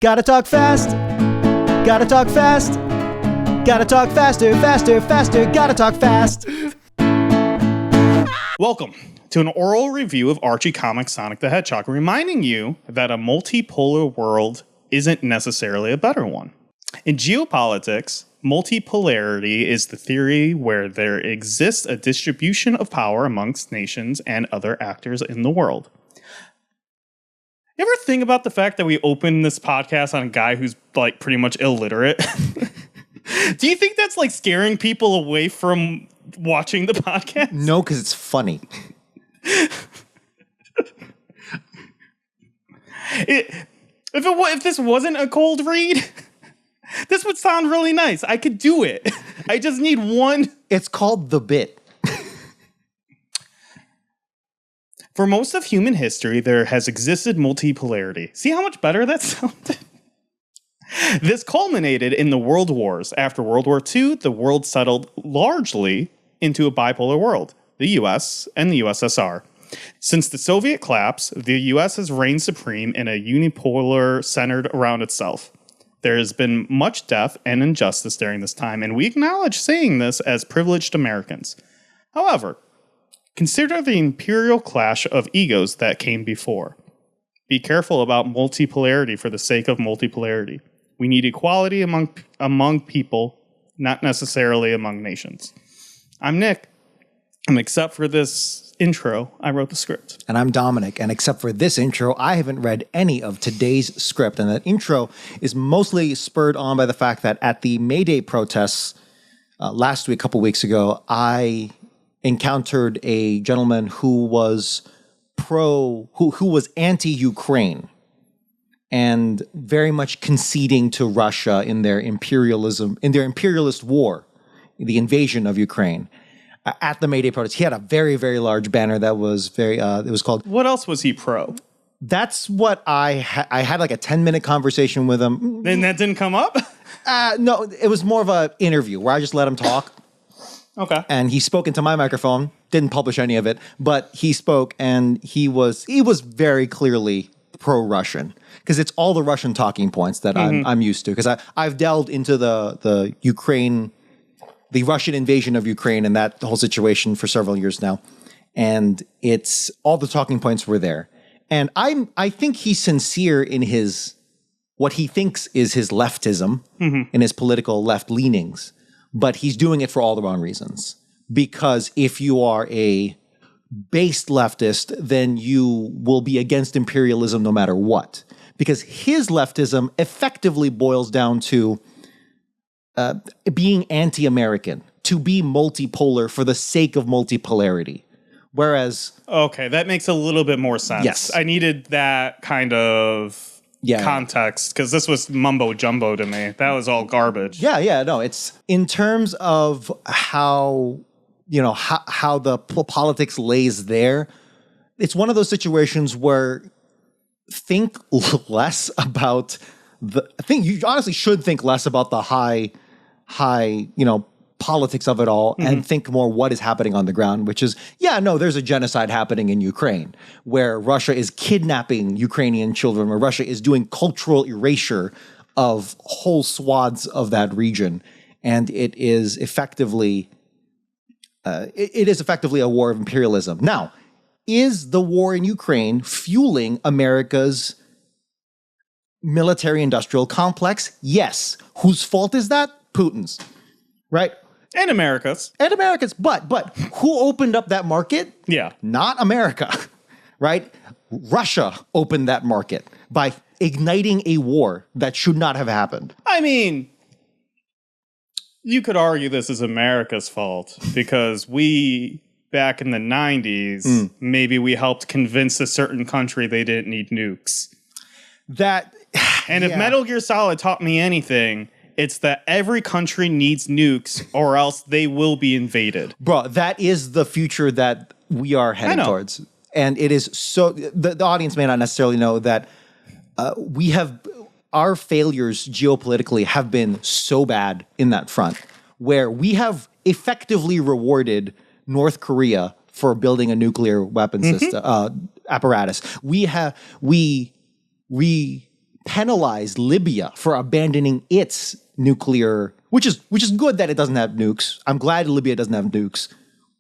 Gotta talk fast. Gotta talk fast. Gotta talk faster, faster, faster. Gotta talk fast. Welcome to an oral review of Archie comics Sonic the Hedgehog, reminding you that a multipolar world isn't necessarily a better one. In geopolitics, multipolarity is the theory where there exists a distribution of power amongst nations and other actors in the world. You ever think about the fact that we opened this podcast on a guy who's like pretty much illiterate? Do you think that's like scaring people away from watching the podcast? No, because it's funny. If this wasn't a cold read, this would sound really nice. I could do it. I just need one. It's called The Bit. For most of human history, there has existed multipolarity. See how much better that sounded? This culminated in the World Wars. After World War II, the world settled largely into a bipolar world, the US and the USSR. Since the Soviet collapse, the US has reigned supreme in a unipolar centered around itself. There has been much death and injustice during this time, and we acknowledge saying this as privileged Americans. However, consider the imperial clash of egos that came before. Be careful about multipolarity for the sake of multipolarity. We need equality among people, not necessarily among nations. I'm Nick, and except for this intro, I wrote the script. And I'm Dominic, and except for this intro, I haven't read any of today's script. And that intro is mostly spurred on by the fact that at the May Day protests last week, a couple weeks ago, I encountered a gentleman who was who was anti-Ukraine and very much conceding to Russia in their imperialist war, the invasion of Ukraine. At the May Day protest, he had a very, very large banner that was it was called... What else was he pro? That's what I had like a 10-minute conversation with him. And that didn't come up? No, it was more of an interview where I just let him talk. Okay. And he spoke into my microphone, didn't publish any of it, but he spoke and he was very clearly pro-Russian because it's all the Russian talking points that I'm used to because I've delved into the Russian invasion of Ukraine and that whole situation for several years now. And it's all the talking points were there. And I think he's sincere in what he thinks is his leftism and his political left leanings. But he's doing it for all the wrong reasons. Because if you are a based leftist, then you will be against imperialism no matter what. Because his leftism effectively boils down to being anti-American, to be multipolar for the sake of multipolarity. Whereas... Okay, that makes a little bit more sense. Yes. I needed that kind of... context, because this was mumbo jumbo to me. That was all garbage. No, it's in terms of how the politics lays there. It's one of those situations where think less about you honestly should think less about the high, politics of it all and think more what is happening on the ground, which is, there's a genocide happening in Ukraine where Russia is kidnapping Ukrainian children, where Russia is doing cultural erasure of whole swaths of that region. And it is effectively a war of imperialism. Now, is the war in Ukraine fueling America's military-industrial complex? Yes. Whose fault is that? Putin's. Right? And America's. But who opened up that market? Yeah. Not America, right? Russia opened that market by igniting a war that should not have happened. I mean, you could argue this is America's fault because we, back in the 90s, maybe we helped convince a certain country they didn't need nukes. If Metal Gear Solid taught me anything... It's that every country needs nukes or else they will be invaded. Bro, that is the future that we are heading towards. And it is so... The audience may not necessarily know that our failures geopolitically have been so bad in that front, where we have effectively rewarded North Korea for building a nuclear weapon system apparatus. We penalized Libya for abandoning its nuclear, which is good that it doesn't have nukes. I'm glad Libya doesn't have nukes,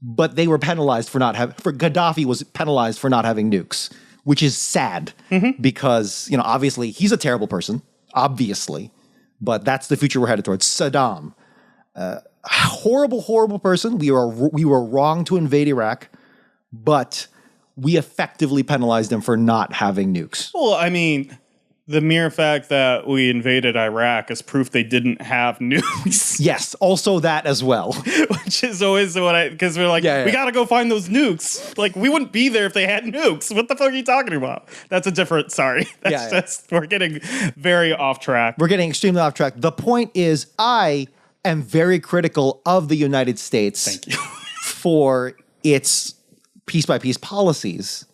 but they were penalized for Gaddafi was penalized for not having nukes, which is sad because, obviously he's a terrible person, obviously, but that's the future we're headed towards. Saddam, horrible, horrible person. We were wrong to invade Iraq, but we effectively penalized him for not having nukes. Well, I mean, the mere fact that we invaded Iraq is proof they didn't have nukes. Yes, also that as well. Which is always because we're like, we got to go find those nukes. Like, we wouldn't be there if they had nukes. What the fuck are you talking about? That's a different, sorry. We're getting very off track. We're getting extremely off track. The point is, I am very critical of the United States Thank you. for its piece-by-piece policies.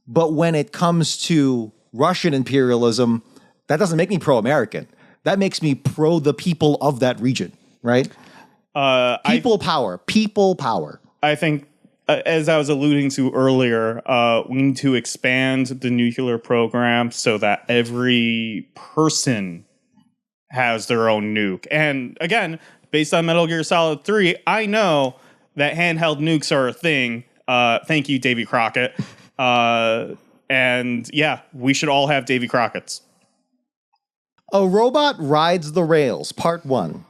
But when it comes to Russian imperialism, that doesn't make me pro-American. That makes me pro the people of that region, right? People power. I think, as I was alluding to earlier, we need to expand the nuclear program so that every person has their own nuke. And again, based on Metal Gear Solid 3, I know that handheld nukes are a thing. Thank you, Davy Crockett. And yeah, we should all have Davy Crockett's. A Robot Rides the Rails, Part 1.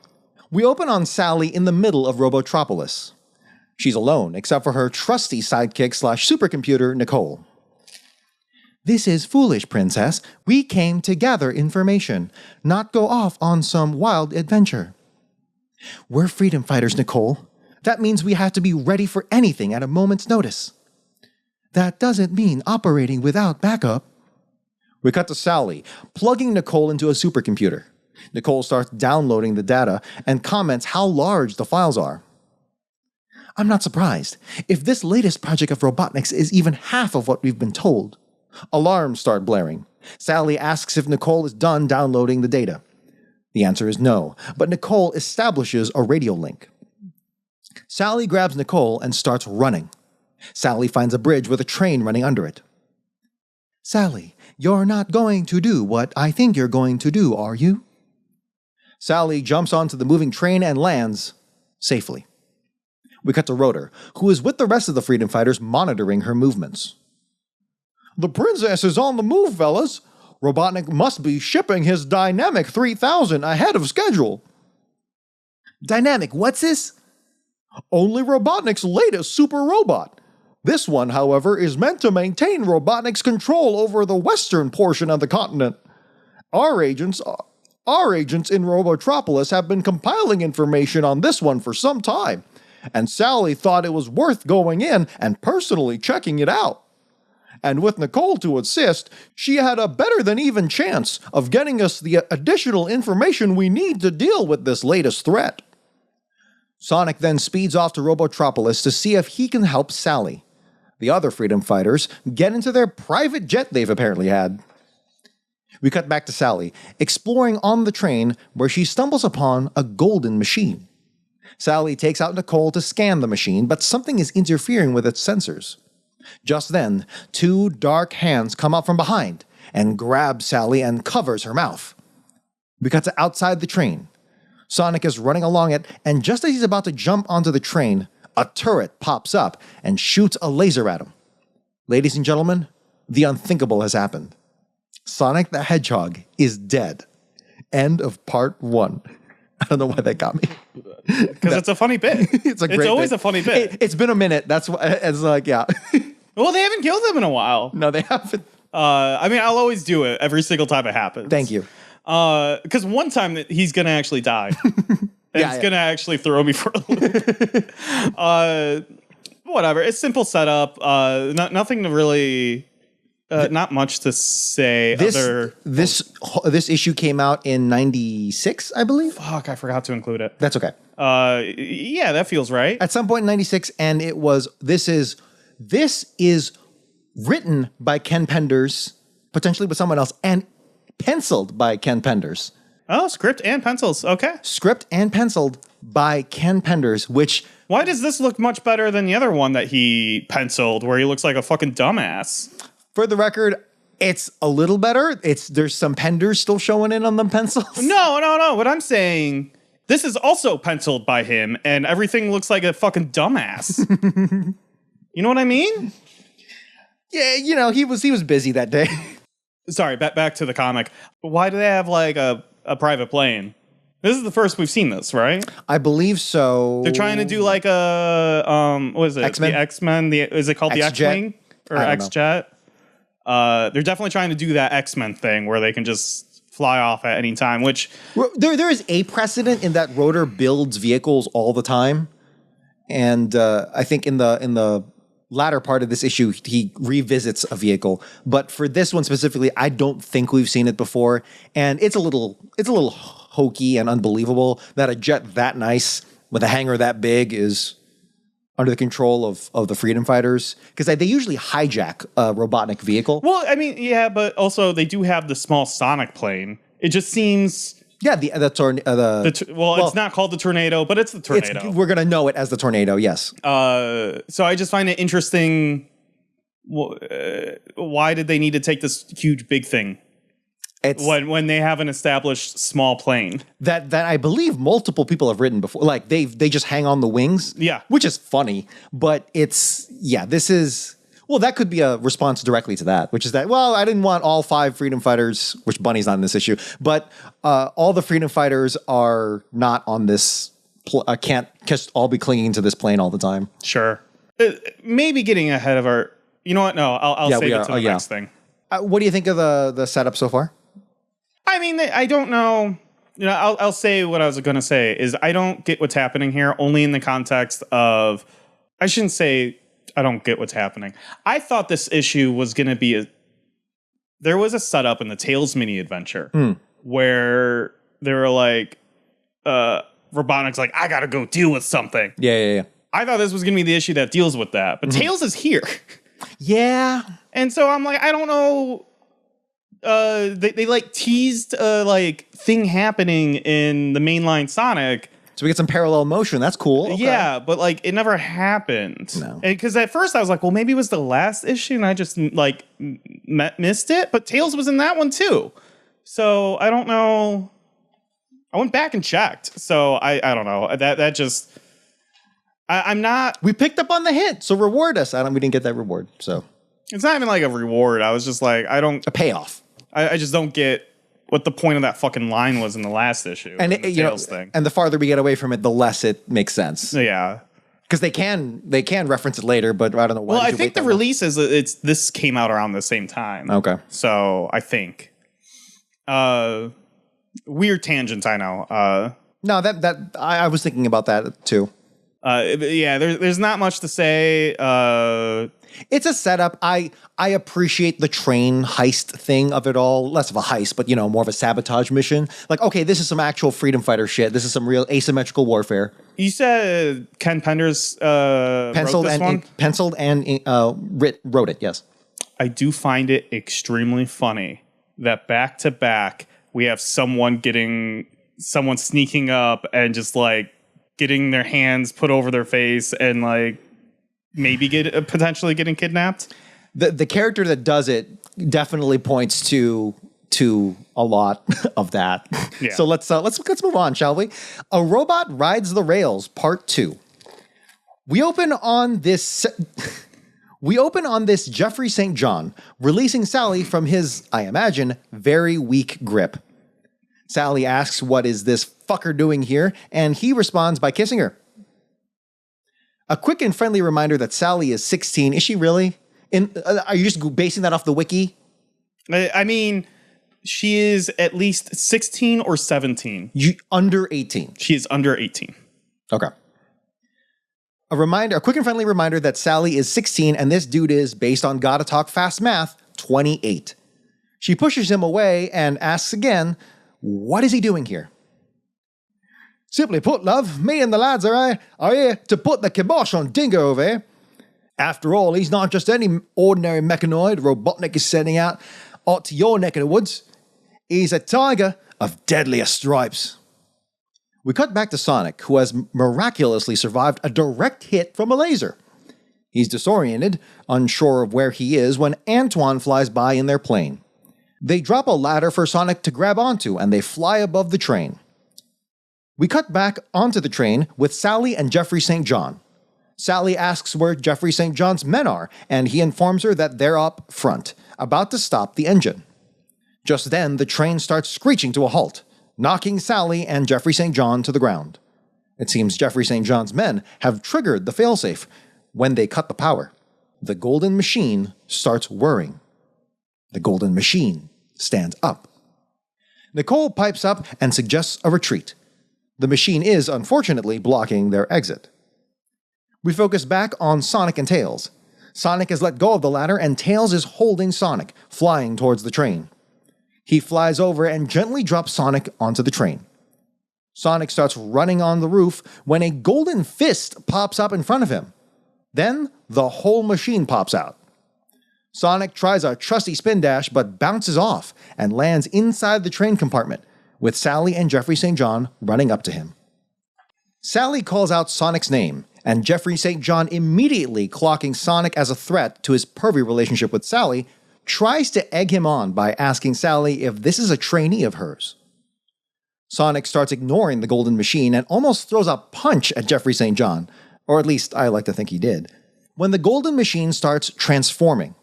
We open on Sally in the middle of Robotropolis. She's alone, except for her trusty sidekick/supercomputer, Nicole. This is foolish, Princess. We came to gather information, not go off on some wild adventure. We're freedom fighters, Nicole. That means we have to be ready for anything at a moment's notice. That doesn't mean operating without backup. We cut to Sally, plugging Nicole into a supercomputer. Nicole starts downloading the data and comments how large the files are. I'm not surprised. If this latest project of Robotnik's is even half of what we've been told. Alarms start blaring. Sally asks if Nicole is done downloading the data. The answer is no, but Nicole establishes a radio link. Sally grabs Nicole and starts running. Sally finds a bridge with a train running under it. Sally, you're not going to do what I think you're going to do, are you? Sally jumps onto the moving train and lands safely. We cut to Rotor, who is with the rest of the freedom fighters monitoring her movements. The princess is on the move, fellas. Robotnik must be shipping his Dynamic 3000 ahead of schedule. Dynamic, what's this? Only Robotnik's latest super robot. This one, however, is meant to maintain Robotnik's control over the western portion of the continent. Our agents in Robotropolis have been compiling information on this one for some time, and Sally thought it was worth going in and personally checking it out. And with Nicole to assist, she had a better than even chance of getting us the additional information we need to deal with this latest threat. Sonic then speeds off to Robotropolis to see if he can help Sally. The other freedom fighters get into their private jet they've apparently had. We cut back to Sally, exploring on the train where she stumbles upon a golden machine. Sally takes out Nicole to scan the machine, but something is interfering with its sensors. Just then, two dark hands come out from behind and grab Sally and covers her mouth. We cut to outside the train. Sonic is running along it, and just as he's about to jump onto the train, a turret pops up and shoots a laser at him. Ladies and gentlemen, the unthinkable has happened. Sonic the Hedgehog is dead. End of part 1. I don't know why that got me. Because it's a funny bit. It's always a funny bit. It's been a minute. That's why it's like, yeah. Well, they haven't killed him in a while. No, they haven't. I mean, I'll always do it every single time it happens. Thank you. Because one time he's going to actually die. And it's going to actually throw me for a loop. Whatever. It's simple setup. Nothing to really... not much to say. This issue came out in 96, I believe. Fuck, I forgot to include it. That's okay. Yeah, that feels right. At some point in 96, and it was this is written by Ken Penders, potentially with someone else, and penciled by Ken Penders. Oh, script and pencils. Okay. Script and penciled by Ken Penders, which... Why does this look much better than the other one that he penciled, where he looks like a fucking dumbass? For the record, It's a little better. There's some Penders still showing in on them pencils. No. What I'm saying, this is also penciled by him, and everything looks like a fucking dumbass. You know what I mean? Yeah, he was busy that day. Sorry, back to the comic. Why do they have like a private plane? This is the first we've seen this, right? I believe so. They're trying to do like a what is it? X-Men? The X-Men. Is it called the X-Wing or X-Jet? They're definitely trying to do that X-Men thing where they can just fly off at any time. Which there is a precedent in that Rotor builds vehicles all the time, and I think in the latter part of this issue he revisits a vehicle. But for this one specifically, I don't think we've seen it before, and it's a little hokey and unbelievable that a jet that nice with a hangar that big is under the control of the freedom fighters, because they usually hijack a Robotnik vehicle. Well, I mean, yeah, but also they do have the small Sonic plane. It just seems... Yeah, it's not called the Tornado, but it's the Tornado. We're going to know it as the Tornado, yes. So I just find it interesting. Why did they need to take this huge big thing when they have an established small plane? That I believe multiple people have written before. Like they just hang on the wings. Yeah. Which is funny. But this is... Well, that could be a response directly to that, which is that, well, I didn't want all 5 freedom fighters, which Bunny's not in this issue, but all the freedom fighters are not on this, can't just all be clinging to this plane all the time. Sure. Maybe getting ahead of our, you know what? No, I'll save it to the next thing. What do you think of the setup so far? I mean, I don't know. You know, I'll say what I was going to say is I don't get what's happening here only in the context of, I shouldn't say I don't get what's happening. I thought this issue was going to be there was a setup in the Tales mini adventure where they were like, Robotnik's like, I got to go deal with something. Yeah. I thought this was going to be the issue that deals with that, but Tales is here. Yeah. And so I'm like, I don't know. They like teased like thing happening in the mainline Sonic. So we get some parallel motion. That's cool. Okay. Yeah, but like it never happened. No. Because at first I was like, well, maybe it was the last issue and I just like missed it. But Tails was in that one too. So I don't know. I went back and checked. So I don't know. That just... I'm not... We picked up on the hint, so reward us. We didn't get that reward, so... It's not even like a reward. I was just like, I don't... A payoff. I just don't get what the point of that fucking line was in the last issue. And and the farther we get away from it, the less it makes sense. Yeah. Because they can reference it later, but I don't know why. Well, I think the release is this came out around the same time. Okay. So I think. Weird tangent, I know. No, I was thinking about that too. Yeah, there's not much to say. It's a setup. I appreciate the train heist thing of it all. Less of a heist, but more of a sabotage mission. Like, okay, this is some actual freedom fighter shit. This is some real asymmetrical warfare. You said Ken Penders penciled and wrote it. Yes, I do find it extremely funny that back to back we have someone sneaking up and just like getting their hands put over their face and like maybe potentially getting kidnapped. The character that does it definitely points to a lot of that. Yeah. So let's move on, shall we? A Robot Rides the Rails, Part 2. We open on this Jeffrey St. John releasing Sally from his, I imagine, very weak grip. Sally asks, "What is this fucker doing here?" And he responds by kissing her. A quick and friendly reminder that Sally is 16. Is she really? Are you just basing that off the wiki? I mean, she is at least 16 or 17. Under 18. She is under 18. Okay. A quick and friendly reminder that Sally is 16 and this dude is, based on Gotta Talk Fast Math, 28. She pushes him away and asks again, what is he doing here? Simply put, love, me and the lads are here to put the kibosh on Dingo over here. After all, he's not just any ordinary mechanoid Robotnik is sending out to your neck of the woods. He's a tiger of deadlier stripes. We cut back to Sonic, who has miraculously survived a direct hit from a laser. He's disoriented, unsure of where he is, when Antoine flies by in their plane. They drop a ladder for Sonic to grab onto, and they fly above the train. We cut back onto the train with Sally and Jeffrey St. John. Sally asks where Jeffrey St. John's men are, and he informs her that they're up front, about to stop the engine. Just then, the train starts screeching to a halt, knocking Sally and Jeffrey St. John to the ground. It seems Jeffrey St. John's men have triggered the failsafe when they cut the power. The golden machine starts whirring. The golden machine stands up. Nicole pipes up and suggests a retreat. The machine is, unfortunately, blocking their exit. We focus back on Sonic and Tails. Sonic has let go of the ladder and Tails is holding Sonic, flying towards the train. He flies over and gently drops Sonic onto the train. Sonic starts running on the roof when a golden fist pops up in front of him. Then, the whole machine pops out. Sonic tries a trusty spin dash but bounces off and lands inside the train compartment, with Sally and Jeffrey St. John running up to him. Sally calls out Sonic's name, and Jeffrey St. John, immediately clocking Sonic as a threat to his pervy relationship with Sally, tries to egg him on by asking Sally if this is a trainee of hers. Sonic starts ignoring the golden machine and almost throws a punch at Jeffrey St. John, or at least I like to think he did, when the golden machine starts transforming.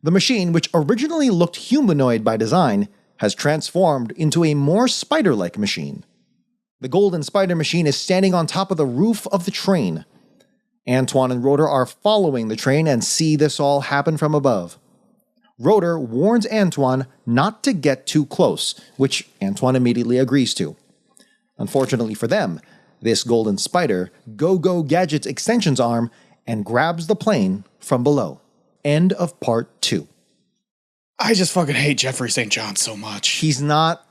The machine, which originally looked humanoid by design, has transformed into a more spider-like machine. The golden spider machine is standing on top of the roof of the train. Antoine and Rotor are following the train and see this all happen from above. Rotor warns Antoine not to get too close, which Antoine immediately agrees to. Unfortunately for them, this golden spider Go-Go Gadget's extensions arm and grabs the plane from below. End of part 2. I just fucking hate Jeffrey St. John so much. He's not...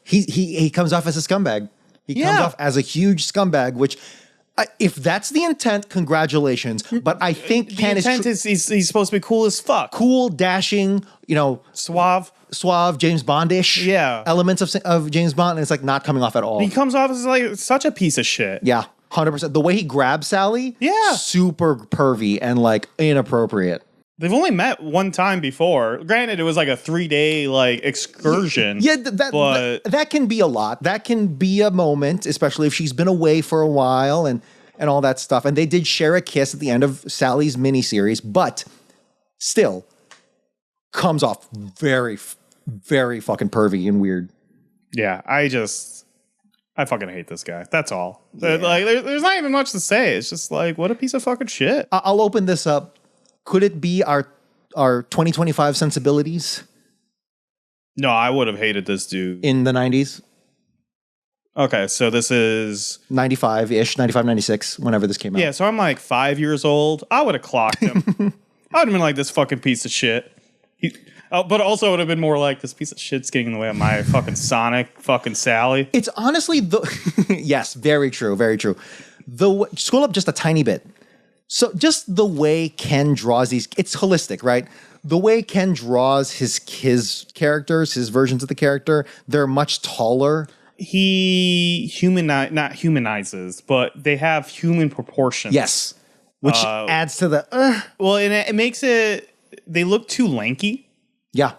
He comes off as a scumbag. He comes off as a huge scumbag, which... if that's the intent, congratulations. But I think the intent is he's supposed to be cool as fuck. Cool, dashing, suave, James Bondish. Yeah, elements of James Bond, and it's like not coming off at all. He comes off as like such a piece of shit. Yeah, 100%. The way he grabs Sally, super pervy and like inappropriate. They've only met one time before. Granted, it was like a 3-day like excursion. Yeah, that can be a lot. That can be a moment, especially if she's been away for a while and all that stuff. And they did share a kiss at the end of Sally's miniseries, but still comes off very, very fucking pervy and weird. Yeah, I fucking hate this guy. That's all. Yeah. Like, there's not even much to say. It's just like, what a piece of fucking shit. I'll open this up. Could it be our 2025 sensibilities? No, I would have hated this dude. In the 90s? Okay, so this is... 95-ish, 95, 96, whenever this came out. Yeah, so I'm like 5 years old. I would have clocked him. I would have been like, this fucking piece of shit. But also would have been more like, this piece of shit's getting in the way of my fucking Sonic, fucking Sally. It's honestly... yes, very true, very true. Scroll up just a tiny bit. So just the way Ken draws these, it's holistic, right? The way Ken draws his characters, his versions of the character, they're much taller. He not humanizes, but they have human proportions. Yes, which adds to the... Well, and it makes it... They look too lanky. Yeah.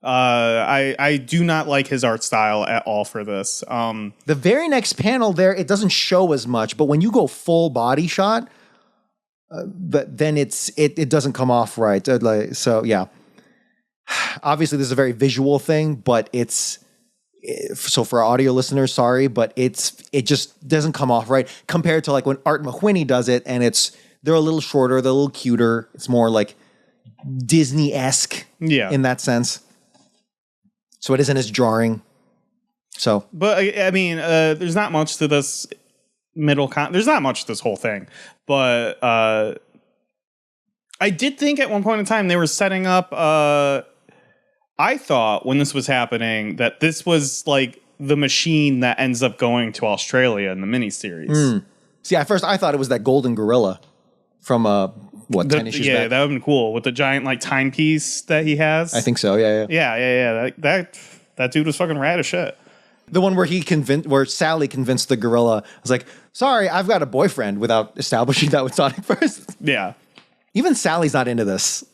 I do not like his art style at all for this. The very next panel there, it doesn't show as much, but when you go full body shot... but then it doesn't come off right. So yeah, obviously this is a very visual thing, but so for our audio listeners, sorry, but it just doesn't come off right compared to like when Art McWhinney does it, and they're a little shorter, they're a little cuter. It's more like Disney-esque, in that sense. So it isn't as jarring. So, but I mean, there's not much to this. There's not much to this whole thing, but I did think at one point in time they were setting up. I thought when this was happening that this was like the machine that ends up going to Australia in the miniseries. See, at first I thought it was that golden gorilla from 10 issues back. Yeah, that would have been cool with the giant like timepiece that he has. I think so. Yeah. That dude was fucking rad as shit. The one where Sally convinced the gorilla. I was like, sorry, I've got a boyfriend, without establishing that with Sonic first. Yeah. Even Sally's not into this.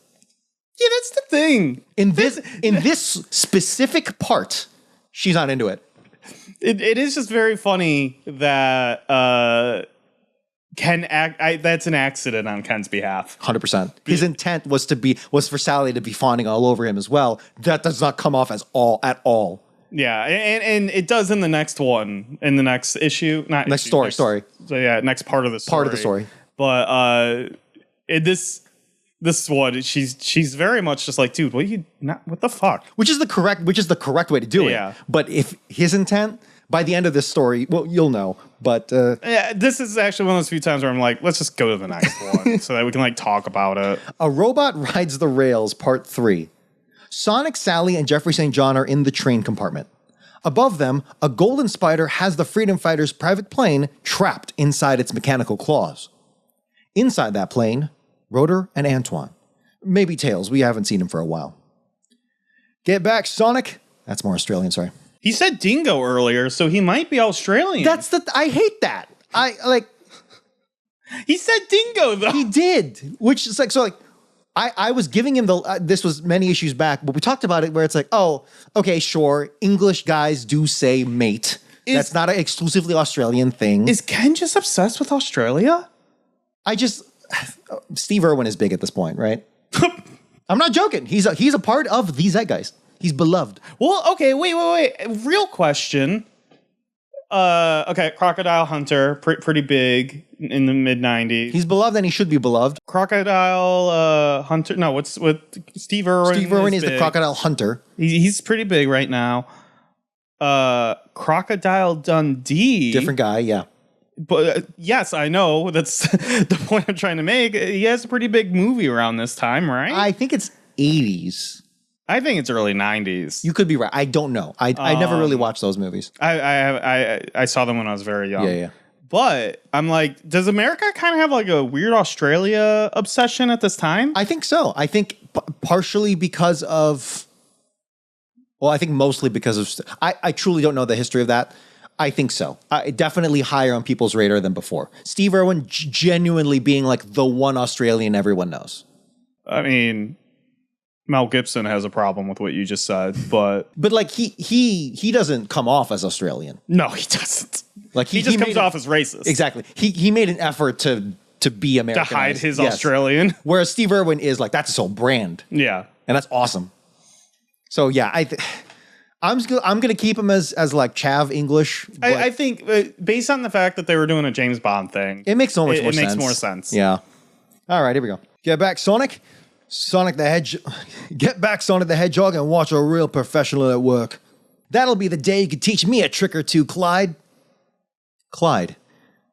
Yeah, that's the thing. In this specific part, she's not into it. It is just very funny that Ken that's an accident on Ken's behalf. 100%. His intent was for Sally to be fawning all over him as well. That does not come off at all. Yeah, and it does in the next one, in the next issue, next story. So yeah, next part of the story. But this one, she's very much just like, dude, what the fuck? Which is the correct way to do it. Yeah. But if his intent by the end of this story, well, you'll know. But yeah, this is actually one of those few times where I'm like, let's just go to the next one so that we can like talk about it. A Robot Rides the Rails, Part 3. Sonic, Sally, and Jeffrey St. John are in the train compartment. Above them, a golden spider has the Freedom Fighter's private plane trapped inside its mechanical claws. Inside that plane, Rotor and Antoine. Maybe Tails, we haven't seen him for a while. Get back, Sonic! That's more Australian, sorry. He said dingo earlier, so he might be Australian. I hate that. He said dingo, though. He did, which is like, so like, I was giving him this was many issues back, but we talked about it where it's like, oh, okay, sure, English guys do say mate. That's not an exclusively Australian thing. Is Ken just obsessed with Australia? Steve Irwin is big at this point, right? I'm not joking. He's a part of the zeitgeist. He's beloved. Well, okay, wait. Real question. Okay, Crocodile Hunter, pretty big in the mid-90s. He's beloved and he should be beloved. Crocodile Hunter, no, what's with Steve Irwin? Steve Irwin is the Crocodile Hunter. He's pretty big right now. Crocodile Dundee. Different guy, yeah. But yes, I know. That's the point I'm trying to make. He has a pretty big movie around this time, right? I think it's 80s. I think it's early 90s. You could be right. I don't know. I never really watched those movies. I saw them when I was very young. Yeah. But I'm like, does America kind of have like a weird Australia obsession at this time? I think so. I think partially because of, well, I think mostly because of, I truly don't know the history of that. I think so. Definitely higher on people's radar than before. Steve Irwin genuinely being like the one Australian everyone knows. I mean, Mel Gibson has a problem with what you just said, but like he doesn't come off as Australian. No, he doesn't. Like he just comes off as racist. Exactly. He made an effort to be American, to hide his Australian. Whereas Steve Irwin is like, that's his whole brand. Yeah, and that's awesome. So yeah, I'm gonna keep him as like Chav English. I think based on the fact that they were doing a James Bond thing, it makes so much more sense. It makes more sense. Yeah. All right, here we go. Get back, Sonic. Get back, Sonic the Hedgehog, and watch a real professional at work. That'll be the day you could teach me a trick or two, Clyde. Clyde.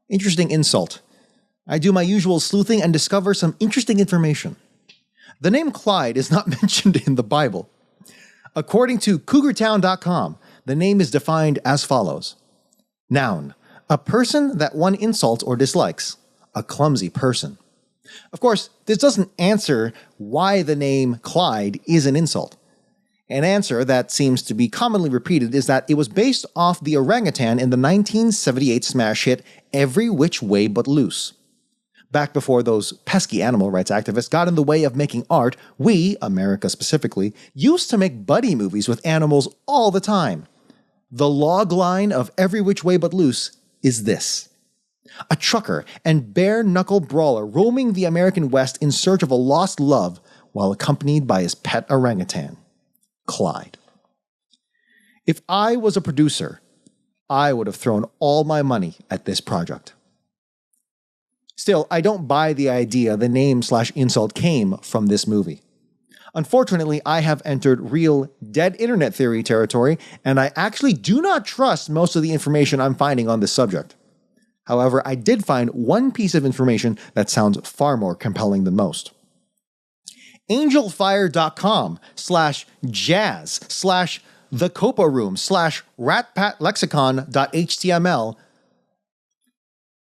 Interesting insult. I do my usual sleuthing and discover some interesting information. The name Clyde is not mentioned in the Bible. According to CougarTown.com, the name is defined as follows. Noun, a person that one insults or dislikes. A clumsy person. Of course, this doesn't answer why the name Clyde is an insult. An answer that seems to be commonly repeated is that it was based off the orangutan in the 1978 smash hit Every Which Way But Loose. Back before those pesky animal rights activists got in the way of making art, we, America specifically, used to make buddy movies with animals all the time. The log line of Every Which Way But Loose is this. A trucker and bare-knuckle brawler roaming the American West in search of a lost love while accompanied by his pet orangutan, Clyde. If I was a producer, I would have thrown all my money at this project. Still, I don't buy the idea the name/insult came from this movie. Unfortunately, I have entered real dead internet theory territory, and I actually do not trust most of the information I'm finding on this subject. However, I did find one piece of information that sounds far more compelling than most. angelfire.com/jazz/thecoparoom/ratpatlexicon.html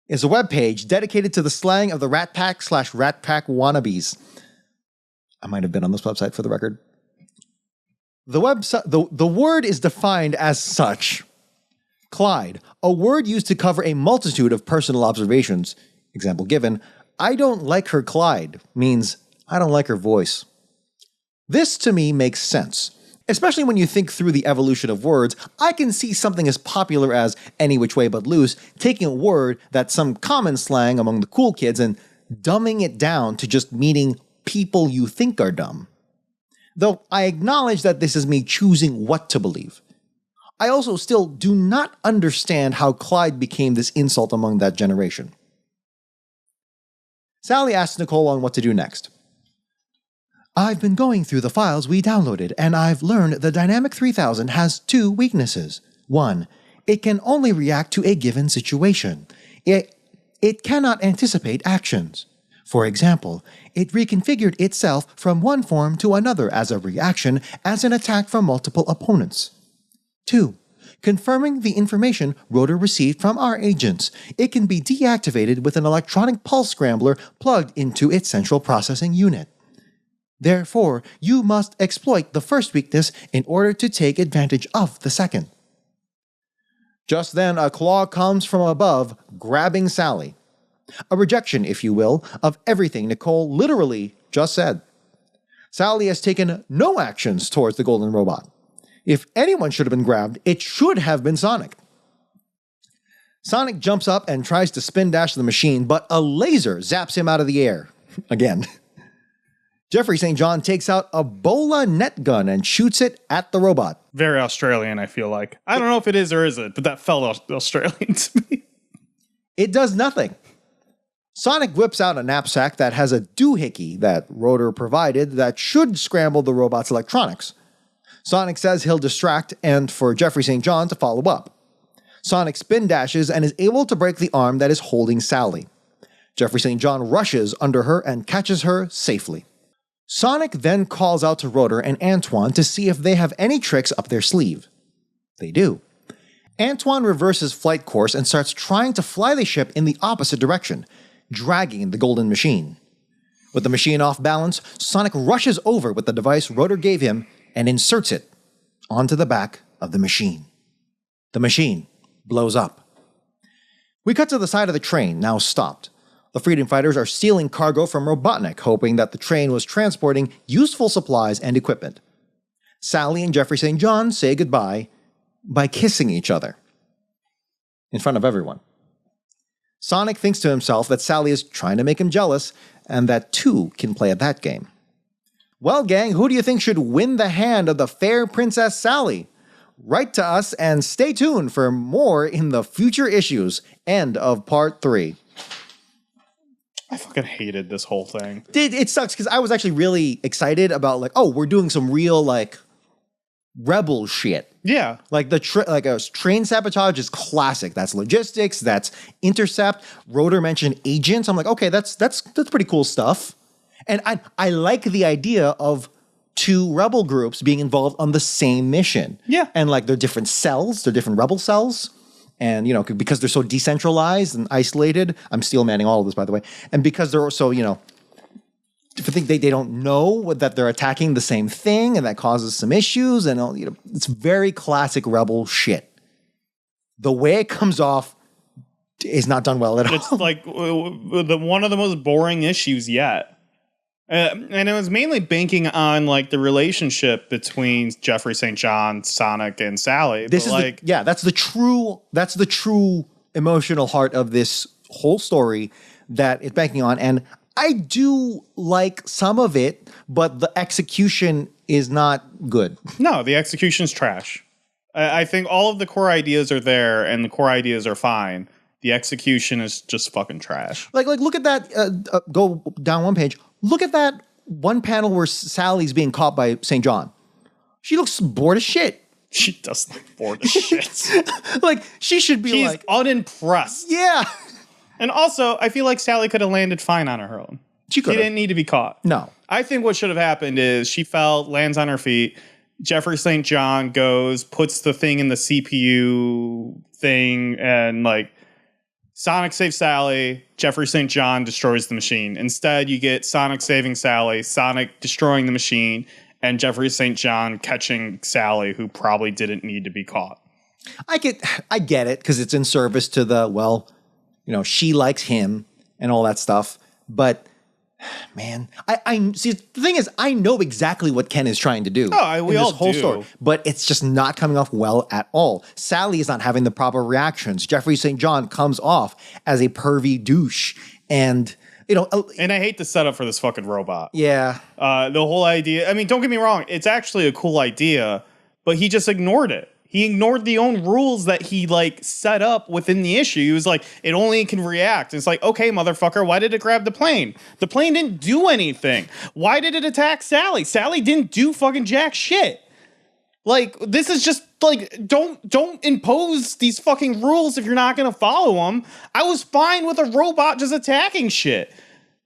is a webpage dedicated to the slang of the Rat Pack/Rat Pack wannabes. I might have been on this website for the record. The word is defined as such. Clyde, a word used to cover a multitude of personal observations. Example given, I don't like her Clyde means I don't like her voice. This to me makes sense. Especially when you think through the evolution of words, I can see something as popular as any which way but loose taking a word that's some common slang among the cool kids and dumbing it down to just meaning people you think are dumb. Though I acknowledge that this is me choosing what to believe. I also still do not understand how Clyde became this insult among that generation. Sally asks Nicole on what to do next. I've been going through the files we downloaded, and I've learned the Dynamic 3000 has two weaknesses. One, it can only react to a given situation. It cannot anticipate actions. For example, it reconfigured itself from one form to another as a reaction as an attack from multiple opponents. 2. Confirming the information Rotor received from our agents, it can be deactivated with an electronic pulse scrambler plugged into its central processing unit. Therefore, you must exploit the first weakness in order to take advantage of the second. Just then, a claw comes from above, grabbing Sally. A rejection, if you will, of everything Nicole literally just said. Sally has taken no actions towards the golden robot. If anyone should have been grabbed, it should have been Sonic. Sonic jumps up and tries to spin dash the machine, but a laser zaps him out of the air. Again. Jeffrey St. John takes out a Bola net gun and shoots it at the robot. Very Australian, I feel like. I don't know if it is or isn't, but that felt Australian to me. It does nothing. Sonic whips out a knapsack that has a doohickey that Rotor provided that should scramble the robot's electronics. Sonic says he'll distract and for Jeffrey St. John to follow up. Sonic spin dashes and is able to break the arm that is holding Sally. Jeffrey St. John rushes under her and catches her safely. Sonic then calls out to Rotor and Antoine to see if they have any tricks up their sleeve. They do. Antoine reverses flight course and starts trying to fly the ship in the opposite direction, dragging the golden machine. With the machine off balance, Sonic rushes over with the device Rotor gave him and inserts it onto the back of the machine. The machine blows up. We cut to the side of the train, now stopped. The Freedom Fighters are stealing cargo from Robotnik, hoping that the train was transporting useful supplies and equipment. Sally and Jeffrey St. John say goodbye by kissing each other. In front of everyone. Sonic thinks to himself that Sally is trying to make him jealous, and that two can play at that game. Well, gang, who do you think should win the hand of the fair Princess Sally? Write to us and stay tuned for more in the future issues. End of part 3. I fucking hated this whole thing. It sucks because I was actually really excited about we're doing some real rebel shit. Yeah. Like a train sabotage is classic. That's logistics, that's intercept. Rotor mentioned agents. I'm like, okay, that's pretty cool stuff. And I like the idea of two rebel groups being involved on the same mission. Yeah. And they're different cells, they're different rebel cells. And, because they're so decentralized and isolated, I'm steel manning all of this, by the way. And because they're also, if I think they don't know that they're attacking the same thing and that causes some issues and, it's very classic rebel shit. The way it comes off is not done well at all. It's one of the most boring issues yet. And it was mainly banking on the relationship between Jeffrey St. John, Sonic, and Sally. This is that's the true emotional heart of this whole story that it's banking on. And I do like some of it, but the execution is not good. No, the execution's trash. I think all of the core ideas are there, and the core ideas are fine. The execution is just fucking trash. Look at that. Go down one page. Look at that one panel where Sally's being caught by St. John. She looks bored as shit. She does look bored as shit. She should be She's unimpressed. Yeah. And also, I feel like Sally could have landed fine on her own. She didn't need to be caught. No. I think what should have happened is she fell, lands on her feet. Jeffrey St. John goes, puts the thing in the CPU thing, and Sonic saves Sally, Jeffrey St. John destroys the machine. Instead, you get Sonic saving Sally, Sonic destroying the machine, and Jeffrey St. John catching Sally, who probably didn't need to be caught. I get it because it's in service to the, well, she likes him and all that stuff. But man, I see. The thing is, I know exactly what Ken is trying to do. Oh, we in all this whole do. story, but it's just not coming off well at all. Sally is not having the proper reactions. Jeffrey St. John comes off as a pervy douche, and and I hate the setup for this fucking robot. Yeah, the whole idea. I mean, don't get me wrong; it's actually a cool idea, but he just ignored it. He ignored the own rules that he set up within the issue. He was like, it only can react. And it's like, okay, motherfucker, why did it grab the plane? The plane didn't do anything. Why did it attack Sally? Sally didn't do fucking jack shit. This is just don't impose these fucking rules if you're not gonna follow them. I was fine with a robot just attacking shit.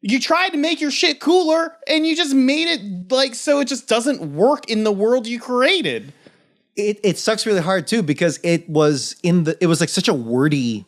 You tried to make your shit cooler and you just made it so it just doesn't work in the world you created. It sucks really hard too because it was such a wordy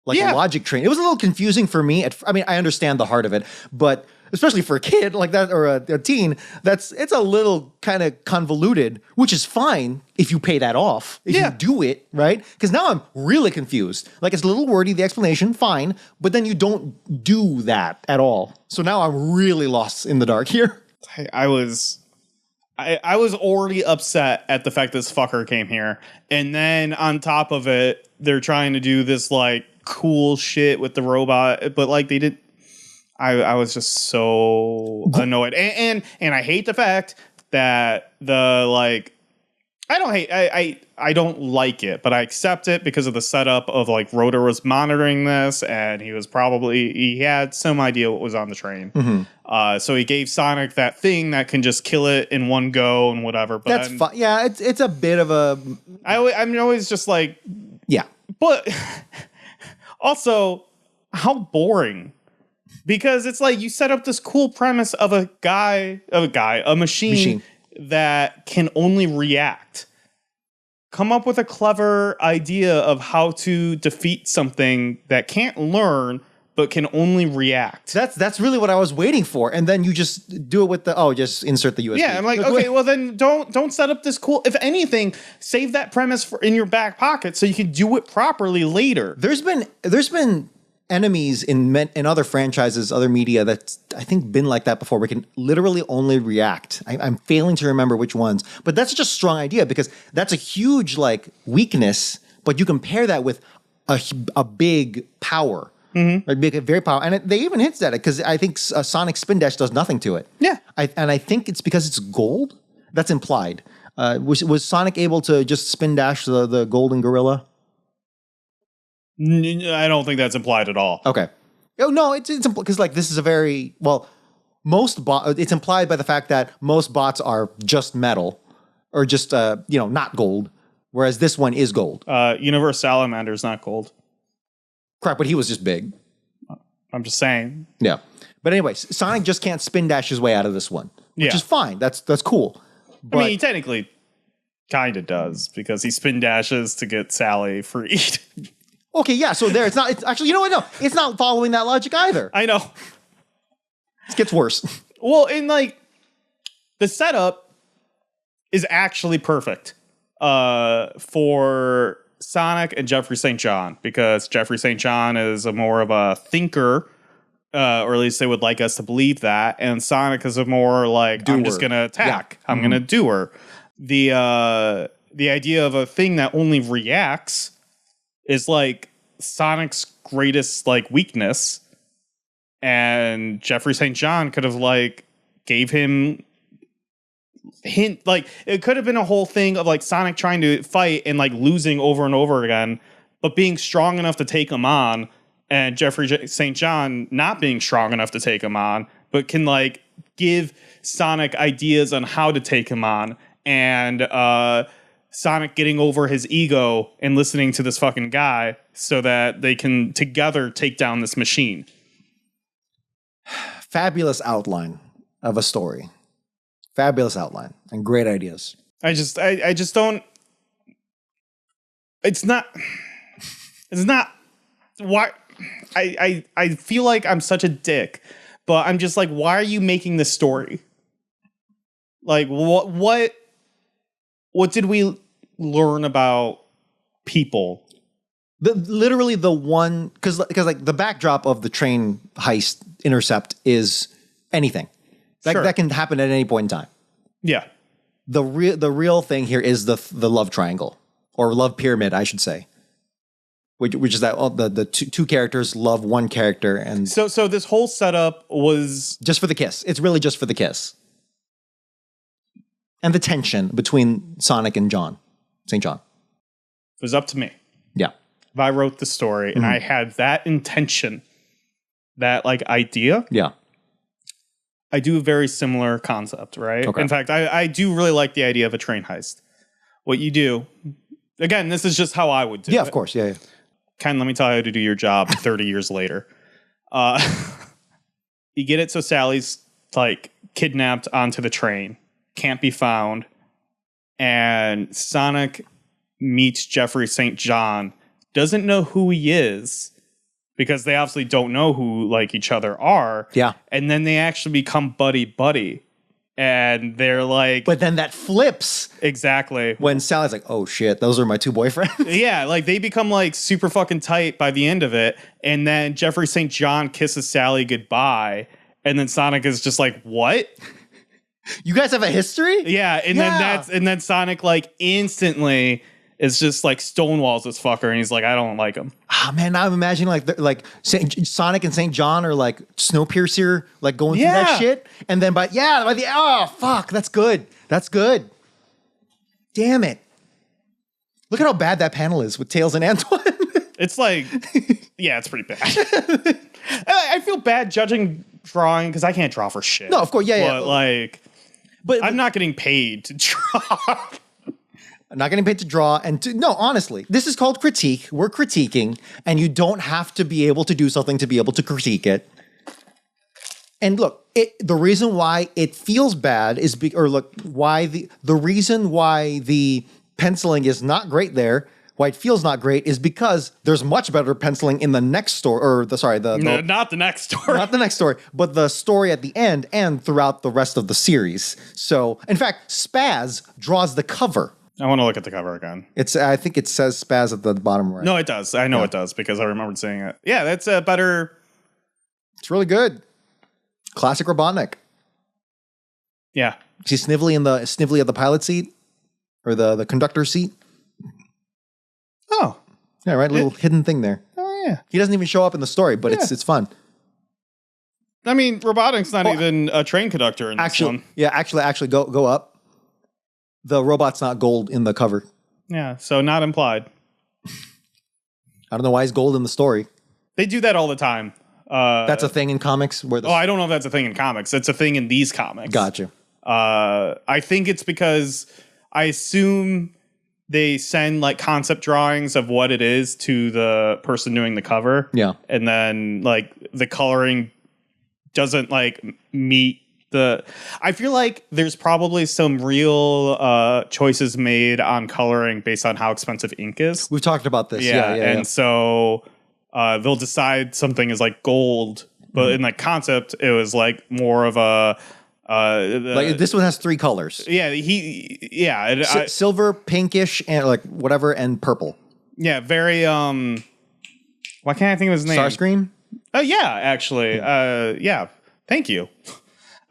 a logic train. It was a little confusing for me. I understand the heart of it, but especially for a kid like that or a teen, it's a little kind of convoluted, which is fine if you pay that off. If you do it, right? Because now I'm really confused. It's a little wordy, the explanation, fine, but then you don't do that at all. So now I'm really lost in the dark here. I was already upset at the fact this fucker came here. And then on top of it, they're trying to do this cool shit with the robot. But they did. I was just so annoyed. And I hate the fact that I don't like it, but I accept it because of the setup of Rotor was monitoring this and he had some idea what was on the train. Mm-hmm. So he gave Sonic that thing that can just kill it in one go and whatever. But that's fine. Yeah, it's a bit of a. I'm always just yeah, but also how boring. Because it's you set up this cool premise of a machine that can only react. Come up with a clever idea of how to defeat something that can't learn but can only react. That's really what I was waiting for, and then you just do it with just insert the USB. Yeah, I'm okay, well then don't set up this cool. If anything, save that premise in your back pocket so you can do it properly later. There's been enemies in other franchises, other media that's I think been like that before. We can literally only react. I'm failing to remember which ones, but that's such a strong idea because that's a huge weakness. But you compare that with a big power, very powerful, and they even hints at it because I think Sonic Spin Dash does nothing to it. Yeah, and I think it's because it's gold. That's implied. Was Sonic able to just spin dash the golden gorilla? I don't think that's implied at all. Okay. Oh no, it's because this is a very it's implied by the fact that most bots are just metal or just not gold, whereas this one is gold. Universe Salamander is not gold. Crap, but he was just big. I'm just saying. Yeah, but anyway, Sonic just can't spin dash his way out of this one, which is fine. That's cool. But he technically kind of does because he spin dashes to get Sally freed. Okay, yeah, so it's not, it's actually, no, it's not following that logic either. I know. It gets worse. Well, in the setup is actually perfect for Sonic and Jeffrey St. John because Jeffrey St. John is more of a thinker, or at least they would like us to believe that, and Sonic is a more doer. I'm just going to attack. Yeah. I'm going to do her. The idea of a thing that only reacts is Sonic's greatest weakness, and Jeffrey St. John could have gave him hint it could have been a whole thing of Sonic trying to fight and losing over and over again, but being strong enough to take him on, and Jeffrey St. John not being strong enough to take him on, but can give Sonic ideas on how to take him on, and Sonic getting over his ego and listening to this fucking guy so that they can together take down this machine. Fabulous outline of a story. Fabulous outline and great ideas. I just don't. It's not why I feel like I'm such a dick, but I'm just why are you making this story? What did we learn about people. Literally the one, because like the backdrop of the train heist intercept is anything. That can happen at any point in time. Yeah. The real thing here is the love triangle, or love pyramid, I should say. Which is that the two characters love one character, and so this whole setup was just for the kiss. It's really just for the kiss. And the tension between Sonic and St. John. It was up to me. Yeah. If I wrote the story and I had that intention, that like idea. Yeah. I do a very similar concept, right? Okay. In fact, I do really like the idea of a train heist. What you do, again, this is just how I would do it. Yeah, of course. Yeah. Ken, let me tell you how to do your job 30 years later. You get it so Sally's like kidnapped onto the train, can't be found, and Sonic meets Jeffrey St. John, doesn't know who he is, because they obviously don't know who like each other are. Yeah. And then they actually become buddy. And they're like... But then that flips. Exactly. When Sally's like, oh shit, those are my two boyfriends. Yeah, like they become like super fucking tight by the end of it. And then Jeffrey St. John kisses Sally goodbye. And then Sonic is just like, what? You guys have a history? Yeah. And then Sonic like instantly... is just like stonewalls this fucker, and he's like, I don't like him. Ah, man, I'm imagining like Sonic and St. John are like Snowpiercer, like going through that shit, and then by the fuck, that's good. That's good. Damn it! Look at how bad that panel is with Tails and Antoine. It's like, yeah, it's pretty bad. I feel bad judging drawing because I can't draw for shit. No, of course, yeah. But I'm not getting paid to draw. I'm not getting paid to draw. No, honestly, this is called critique. We're critiquing, and you don't have to be able to do something to be able to critique it. And look, the reason why it feels bad is why the reason why the penciling is not great there, why it feels not great, is because there's much better penciling in the next story, not the next story. Not the next story, but the story at the end and throughout the rest of the series. So, in fact, Spaz draws the cover. I want to look at the cover again. I think it says Spaz at the bottom right. No, it does. I know it does because I remembered seeing it. Yeah, that's a better. It's really good. Classic Robotnik. Yeah. See Snively at the pilot seat or the conductor seat. Oh. Yeah, right. Little hidden thing there. Oh yeah. He doesn't even show up in the story, but it's fun. I mean, Robotnik's not even a train conductor in this one. Yeah, actually, go up. The robot's not gold in the cover. Yeah, so not implied. I don't know why he's gold in the story. They do that all the time. That's a thing in comics? I don't know if that's a thing in comics. It's a thing in these comics. Gotcha. I think it's because I assume they send like concept drawings of what it is to the person doing the cover. Yeah. And then like the coloring doesn't like meet I feel like there's probably some real choices made on coloring based on how expensive ink is. We've talked about this. Yeah. So they'll decide something is like gold, but in like concept, it was like more of a like this one has 3 colors. Yeah, silver, pinkish, and like whatever, and purple. Yeah, very why can't I think of his name? Starscream? Yeah, actually. Yeah. Thank you.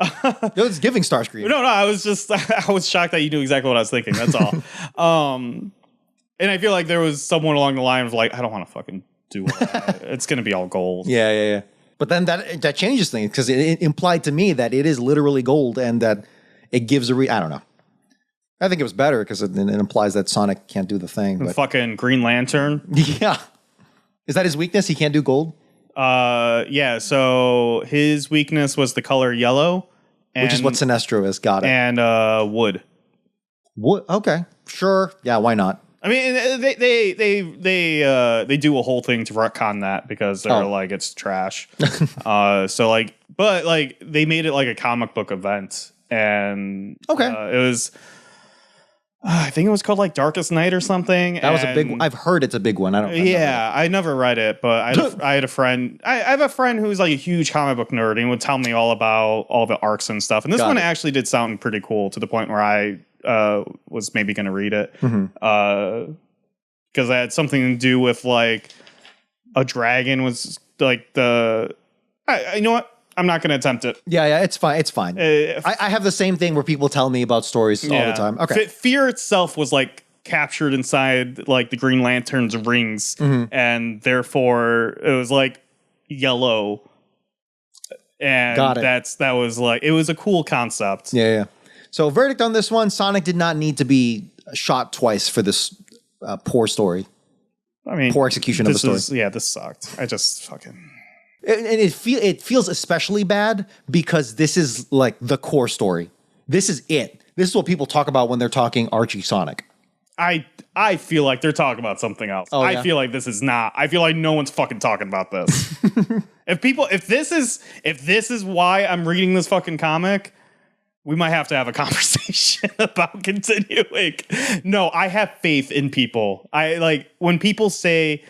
It was giving Starscream. No, I was shocked that you knew exactly what I was thinking. That's all. And I feel like there was someone along the line of like, I don't want to fucking do all that. It's going to be all gold. Yeah. But then that changes things because it implied to me that it is literally gold and that it gives I don't know. I think it was better because it implies that Sonic can't do the thing. But. Fucking Green Lantern. Yeah. Is that his weakness? He can't do gold? Yeah, so his weakness was the color yellow. Which is what Sinestro is. Got it. And wood. Wood? Okay. Sure. Yeah, why not? I mean, they do a whole thing to retcon that because they're like, it's trash. So like, but like they made it like a comic book event. And it was... I think it was called like Darkest Night or something. That was a big one. I've heard it's a big one. I don't know. Yeah, I never read it, but I had a friend. I have a friend who's like a huge comic book nerd and would tell me all about all the arcs and stuff. And this one actually did sound pretty cool to the point where I was maybe going to read it. Mm-hmm. because that had something to do with like a dragon was like the. You know what? I'm not going to attempt it. Yeah, it's fine. It's fine. I have the same thing where people tell me about stories all the time. Okay. Fear itself was like captured inside like the Green Lantern's rings, and therefore it was like yellow. And that was like, it was a cool concept. Yeah. So verdict on this one, Sonic did not need to be shot twice for this poor story. I mean, poor execution of the story. This sucked. I just fucking... And it feels especially bad because this is like the core story. This is it. This is what people talk about when they're talking Archie Sonic. I feel like they're talking about something else. Oh, I feel like this is not. I feel like no one's fucking talking about this. If this is why I'm reading this fucking comic, we might have to have a conversation about continuing. No, I have faith in people. I like when people say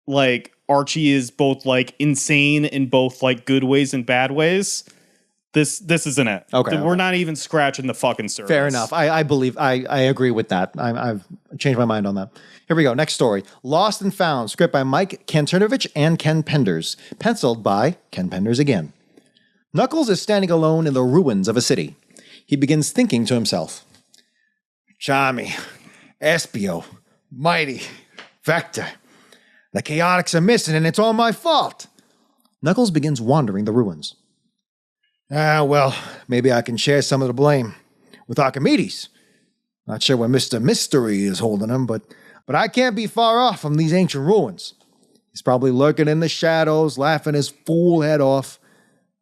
like Archie is both like insane in both like good ways and bad ways. This isn't it. Okay. We're not even scratching the fucking surface. Fair enough. I believe I agree with that. I've changed my mind on that. Here we go. Next story. Lost and Found. Script by Mike Kanternovich and Ken Penders. Penciled by Ken Penders again. Knuckles is standing alone in the ruins of a city. He begins thinking to himself. Charmy, Espio, Mighty, Vector. The Chaotix are missing and it's all my fault. Knuckles begins wandering the ruins. Well, maybe I can share some of the blame with Archimedes. Not sure where Mr. Mystery is holding him, but I can't be far off from these ancient ruins. He's probably lurking in the shadows, laughing his fool head off,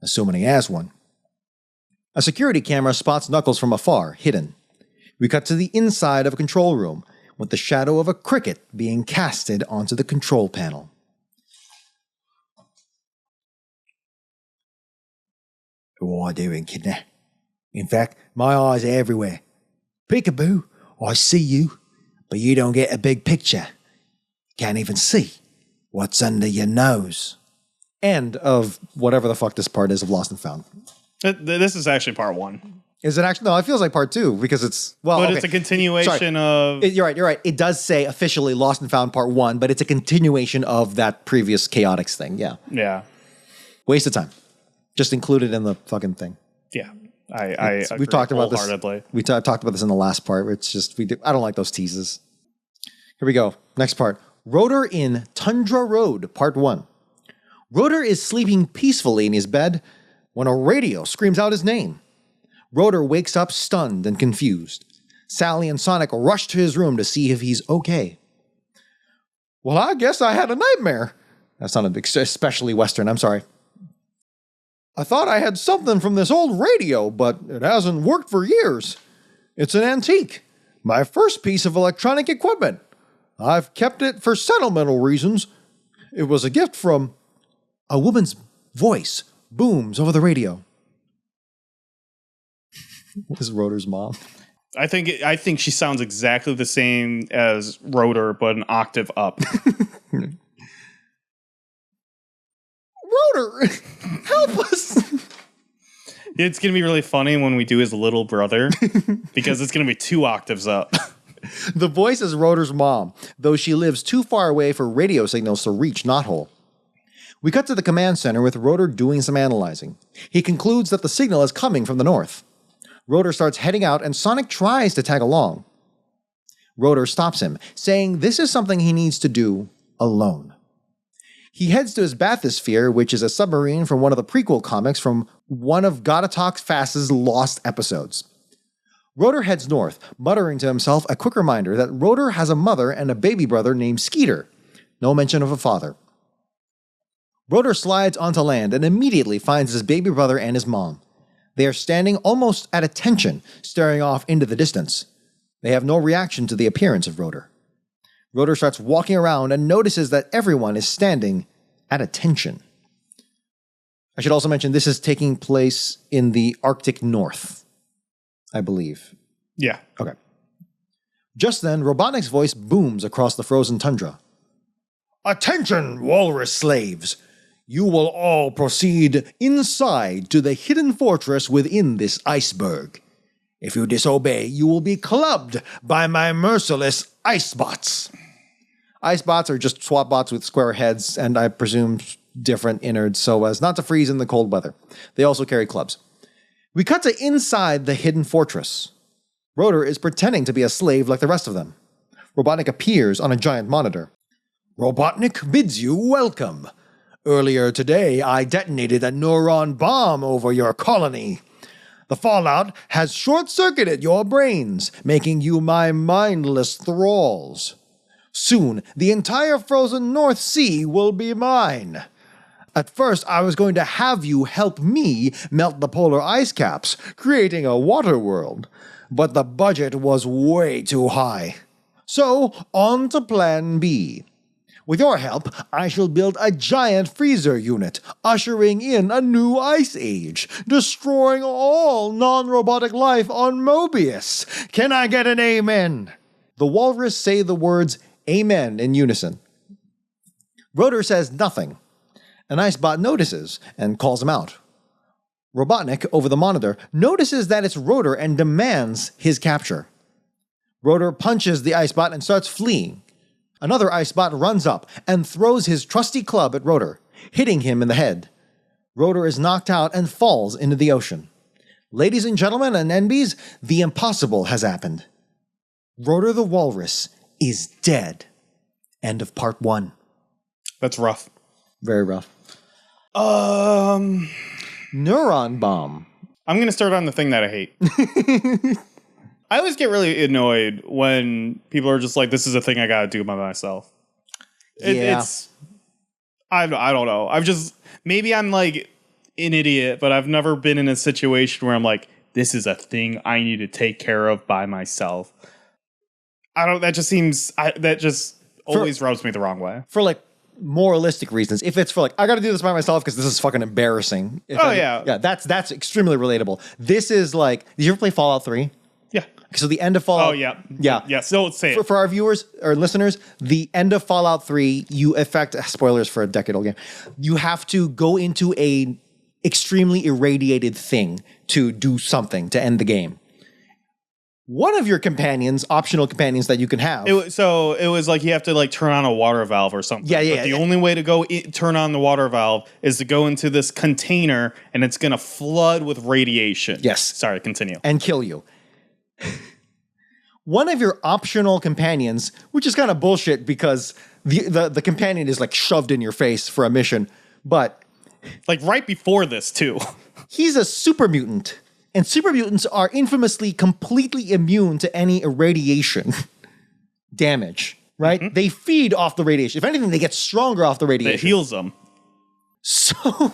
assuming he has one. A security camera spots Knuckles from afar, hidden. We cut to the inside of a control room, with the shadow of a cricket being casted onto the control panel. Who are you doing, kidna? In fact, my eyes are everywhere. Peekaboo, I see you, but you don't get a big picture. Can't even see what's under your nose. End of whatever the fuck this part is of Lost and Found. This is actually part 1. Is it actually? No, it feels like part 2 because it's, well, but okay. It's a continuation of... You're right. It does say officially Lost and Found part 1, but it's a continuation of that previous Chaotix thing. Yeah. Yeah. Waste of time. Just include it in the fucking thing. Yeah. I we've talked about this. We talked about this in the last part. It's just, I don't like those teases. Here we go. Next part. Rotor in Tundra Road, part 1. Rotor is sleeping peacefully in his bed when a radio screams out his name. Rotor wakes up stunned and confused. Sally and Sonic rush to his room to see if he's okay. Well, I guess I had a nightmare. That sounded especially Western. I'm sorry. I thought I had something from this old radio, but it hasn't worked for years. It's an antique. My first piece of electronic equipment. I've kept it for sentimental reasons. It was a gift from... A woman's voice booms over the radio. This is Rotor's mom. I think she sounds exactly the same as Rotor, but an octave up. Rotor, help us! It's going to be really funny when we do his little brother, because it's going to be 2 octaves up. The voice is Rotor's mom, though she lives too far away for radio signals to reach Knothole. We cut to the command center with Rotor doing some analyzing. He concludes that the signal is coming from the north. Rotor starts heading out and Sonic tries to tag along. Rotor stops him, saying this is something he needs to do alone. He heads to his bathysphere, which is a submarine from one of the prequel comics from one of Gotta Fast's lost episodes. Rotor heads north, muttering to himself a quick reminder that Rotor has a mother and a baby brother named Skeeter. No mention of a father. Rotor slides onto land and immediately finds his baby brother and his mom. They are standing almost at attention, staring off into the distance. They have no reaction to the appearance of Rotor. Rotor starts walking around and notices that everyone is standing at attention. I should also mention this is taking place in the Arctic North, I believe. Yeah. Okay. Just then, Robotnik's voice booms across the frozen tundra. Attention, walrus slaves! You will all proceed inside to the hidden fortress within this iceberg. If you disobey, you will be clubbed by my merciless ice bots. Ice bots are just swap bots with square heads, and I presume different innards so as not to freeze in the cold weather. They also carry clubs. We cut to inside the hidden fortress. Rotor is pretending to be a slave like the rest of them. Robotnik appears on a giant monitor. Robotnik bids you welcome. Earlier today, I detonated a neuron bomb over your colony. The fallout has short-circuited your brains, making you my mindless thralls. Soon, the entire frozen North Sea will be mine. At first, I was going to have you help me melt the polar ice caps, creating a water world. But the budget was way too high. So, on to Plan B. With your help, I shall build a giant freezer unit, ushering in a new ice age, destroying all non-robotic life on Mobius. Can I get an amen? The walrus say the words amen in unison. Rotor says nothing. An Icebot notices and calls him out. Robotnik, over the monitor, notices that it's Rotor and demands his capture. Rotor punches the Icebot and starts fleeing. Another Icebot runs up and throws his trusty club at Rotor, hitting him in the head. Rotor is knocked out and falls into the ocean. Ladies and gentlemen and NBs, the impossible has happened. Rotor the Walrus is dead. End of part 1. That's rough. Very rough. Neuron bomb. I'm going to start on the thing that I hate. I always get really annoyed when people are just like, this is a thing I got to do by myself. It's, I don't know. Maybe I'm like an idiot, but I've never been in a situation where I'm like, this is a thing I need to take care of by myself. That just always rubs me the wrong way. For like moralistic reasons. If it's for like, I got to do this by myself because this is fucking embarrassing. Yeah, that's extremely relatable. This is like, did you ever play Fallout 3? Yeah. So the end of Fallout... Oh, yeah. Yeah. Yeah, so say it. For our viewers or listeners, the end of Fallout 3, you affect... Spoilers for a decade-old game. You have to go into a extremely irradiated thing to do something to end the game. One of your companions, optional companions that you can have... It was like you have to like turn on a water valve or something. Yeah. But the only way to go turn on the water valve is to go into this container and it's going to flood with radiation. Yes. Sorry, continue. And kill you. One of your optional companions, which is kind of bullshit because the companion is like shoved in your face for a mission, but like right before this too. He's a super mutant, and super mutants are infamously completely immune to any irradiation damage, right? Mm-hmm. They feed off the radiation. If anything, they get stronger off the radiation. It heals them. So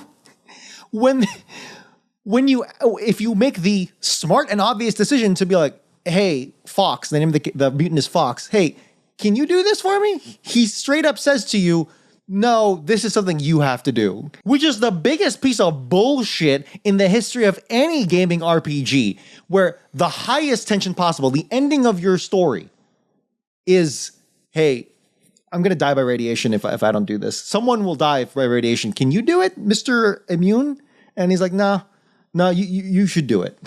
if you make the smart and obvious decision to be like, hey, Fox, the name of the mutant is Fox, hey, can you do this for me? He straight up says to you, no, this is something you have to do. Which is the biggest piece of bullshit in the history of any gaming RPG, where the highest tension possible, the ending of your story is, hey, I'm going to die by radiation if I don't do this. Someone will die by radiation. Can you do it, Mr. Immune? And he's like, no, you should do it.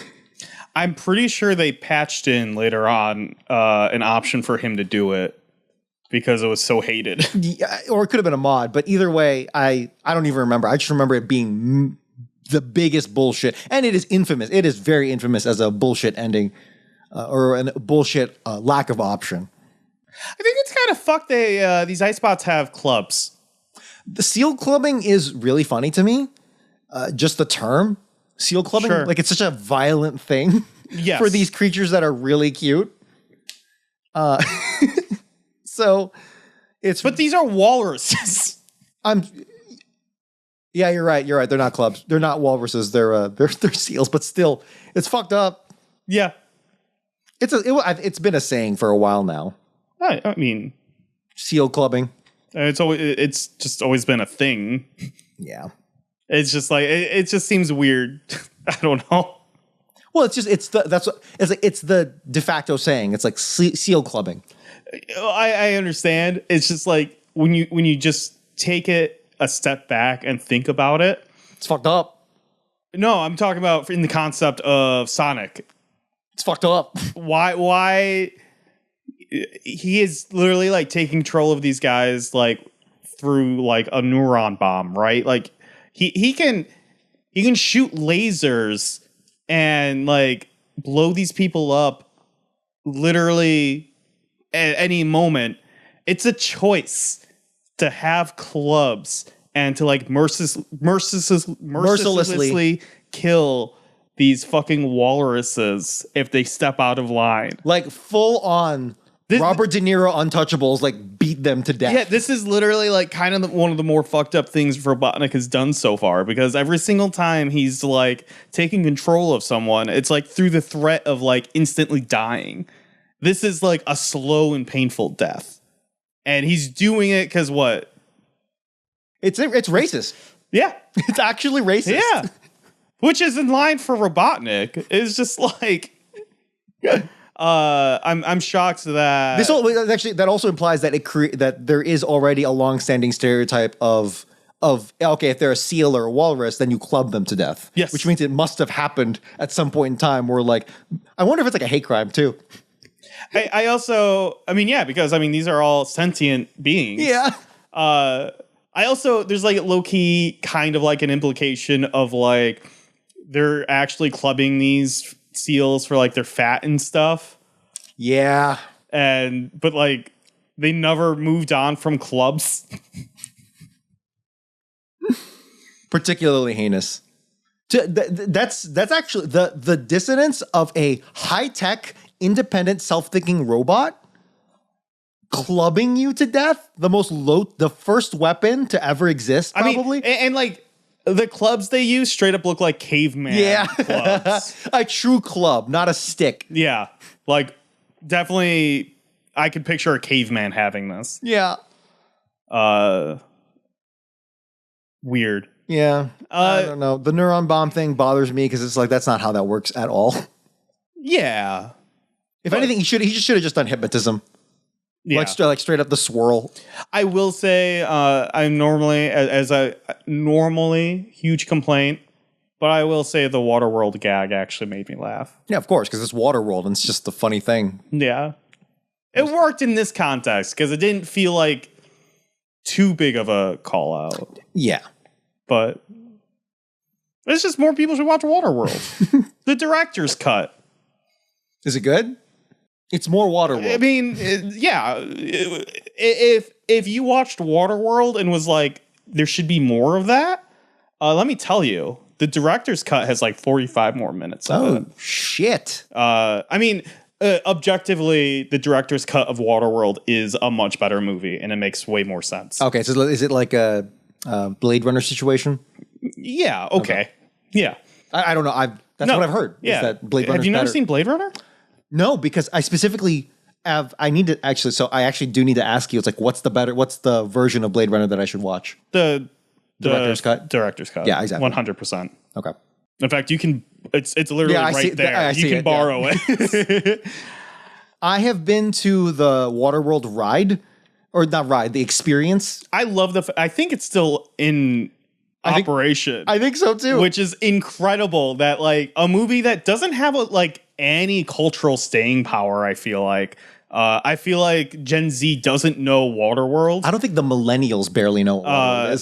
I'm pretty sure they patched in later on an option for him to do it because it was so hated. Yeah, or it could have been a mod, but either way, I don't even remember. I just remember it being the biggest bullshit. And it is infamous. It is very infamous as a bullshit ending or a bullshit lack of option. I think it's kind of fucked these Icebots have clubs. The seal clubbing is really funny to me. Just the term. Seal clubbing, sure. Like it's such a violent thing for these creatures that are really cute. So it's... But these are walruses. Yeah, you're right. They're not clubs. They're not walruses. They're seals, but still, it's fucked up. Yeah. It's been a saying for a while now. I mean... Seal clubbing. It's just always been a thing. Yeah. It's just like it just seems weird. I don't know. Well, it's the de facto saying. It's like seal clubbing. I understand. It's just like when you just take it a step back and think about it. It's fucked up. No, I'm talking about in the concept of Sonic. It's fucked up. Why he is literally like taking control of these guys like through like a neuron bomb, right? Like he can shoot lasers and like blow these people up literally at any moment. It's a choice to have clubs and to like mercilessly kill these fucking walruses if they step out of line. Like full on Robert De Niro untouchables, like beat them to death. Yeah, this is literally like kind of one of the more fucked up things Robotnik has done so far, because every single time he's like taking control of someone, it's like through the threat of like instantly dying. This is like a slow and painful death. And he's doing it because what? It's racist. Yeah. It's actually racist. Yeah. Which is in line for Robotnik. It's just like I'm shocked that that also implies that that there is already a long-standing stereotype of okay, if they're a seal or a walrus, then you club them to death. Yes. Which means it must have happened at some point in time where like I wonder if it's like a hate crime too. I mean, yeah, because I mean these are all sentient beings. Yeah. I also there's like low-key kind of like an implication of like they're actually clubbing these seals for like their fat and stuff. Yeah. But like they never moved on from clubs. Particularly heinous. That's actually the dissonance of a high-tech, independent, self-thinking robot clubbing you to death. The first weapon to ever exist, probably. I mean, and like the clubs they use straight up look like caveman clubs. A true club, not a stick. Yeah. Like definitely I could picture a caveman having this. Yeah. Weird. Yeah. I don't know. The neuron bomb thing bothers me because it's like that's not how that works at all. Yeah. If anything, he should have just done hypnotism. Yeah. Like straight up the swirl. I will say I'm normally as a normally huge complaint, but I will say the Waterworld gag actually made me laugh. Yeah, of course, because it's Waterworld and it's just the funny thing. Yeah. It worked in this context because it didn't feel like too big of a call out. Yeah. But it's just more people should watch Waterworld. The director's cut. Is it good? It's more Waterworld. I mean, yeah. If you watched Waterworld and was like, there should be more of that, let me tell you, the director's cut has like 45 more minutes of it. Shit. I mean, objectively, the director's cut of Waterworld is a much better movie, and it makes way more sense. Okay, so is it like a Blade Runner situation? Yeah, okay. Yeah. I don't know. That's what I've heard. Yeah. Is that Blade Runner's Have you never better. seen Blade Runner? No, because I specifically I need to actually. So I actually do need to ask you. It's like, what's the version of Blade Runner that I should watch? The director's cut. Director's cut. Yeah, exactly. 100%. Okay. In fact, you can. It's literally right there. You can borrow it. I have been to the Waterworld ride, or not ride, the experience. I love I think it's still in operation. I think so too. Which is incredible that like a movie that doesn't have any cultural staying power. I feel like Gen Z doesn't know Waterworld. I don't think the millennials barely know what Waterworld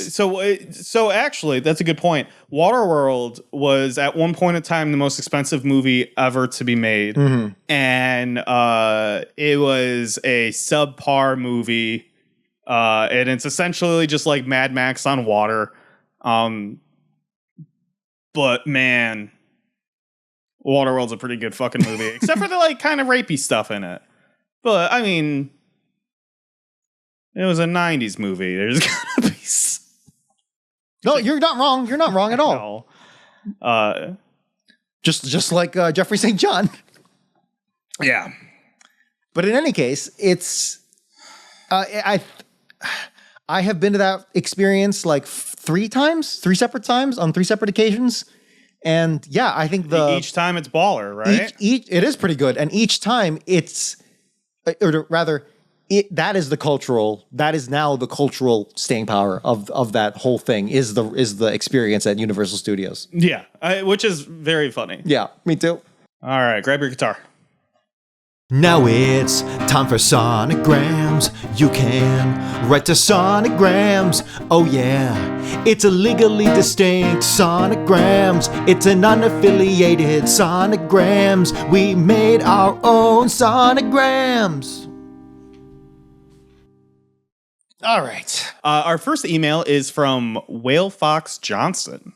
is. So actually, that's a good point. Waterworld was at one point in time the most expensive movie ever to be made, and it was a subpar movie, and it's essentially just like Mad Max on water. But man, Waterworld's a pretty good fucking movie, except for the like kind of rapey stuff in it. But I mean, it was a 90s movie. There's gotta be No, you're not wrong. You're not wrong at all. No. Just like Jeffrey St. John. Yeah. But in any case, it's I have been to that experience like three separate times on three separate occasions. And yeah, I think each time it's baller, right? It is pretty good. And each time it's, or rather, that is now the cultural staying power of that whole thing is the experience at Universal Studios. Yeah, which is very funny. Yeah, me too. All right, grab your guitar. Now it's time for sonograms. You can write to sonograms. Oh yeah, it's a legally distinct sonograms. It's an unaffiliated sonograms. We made our own sonograms. All right. Our first email is from Whale Fox Johnson.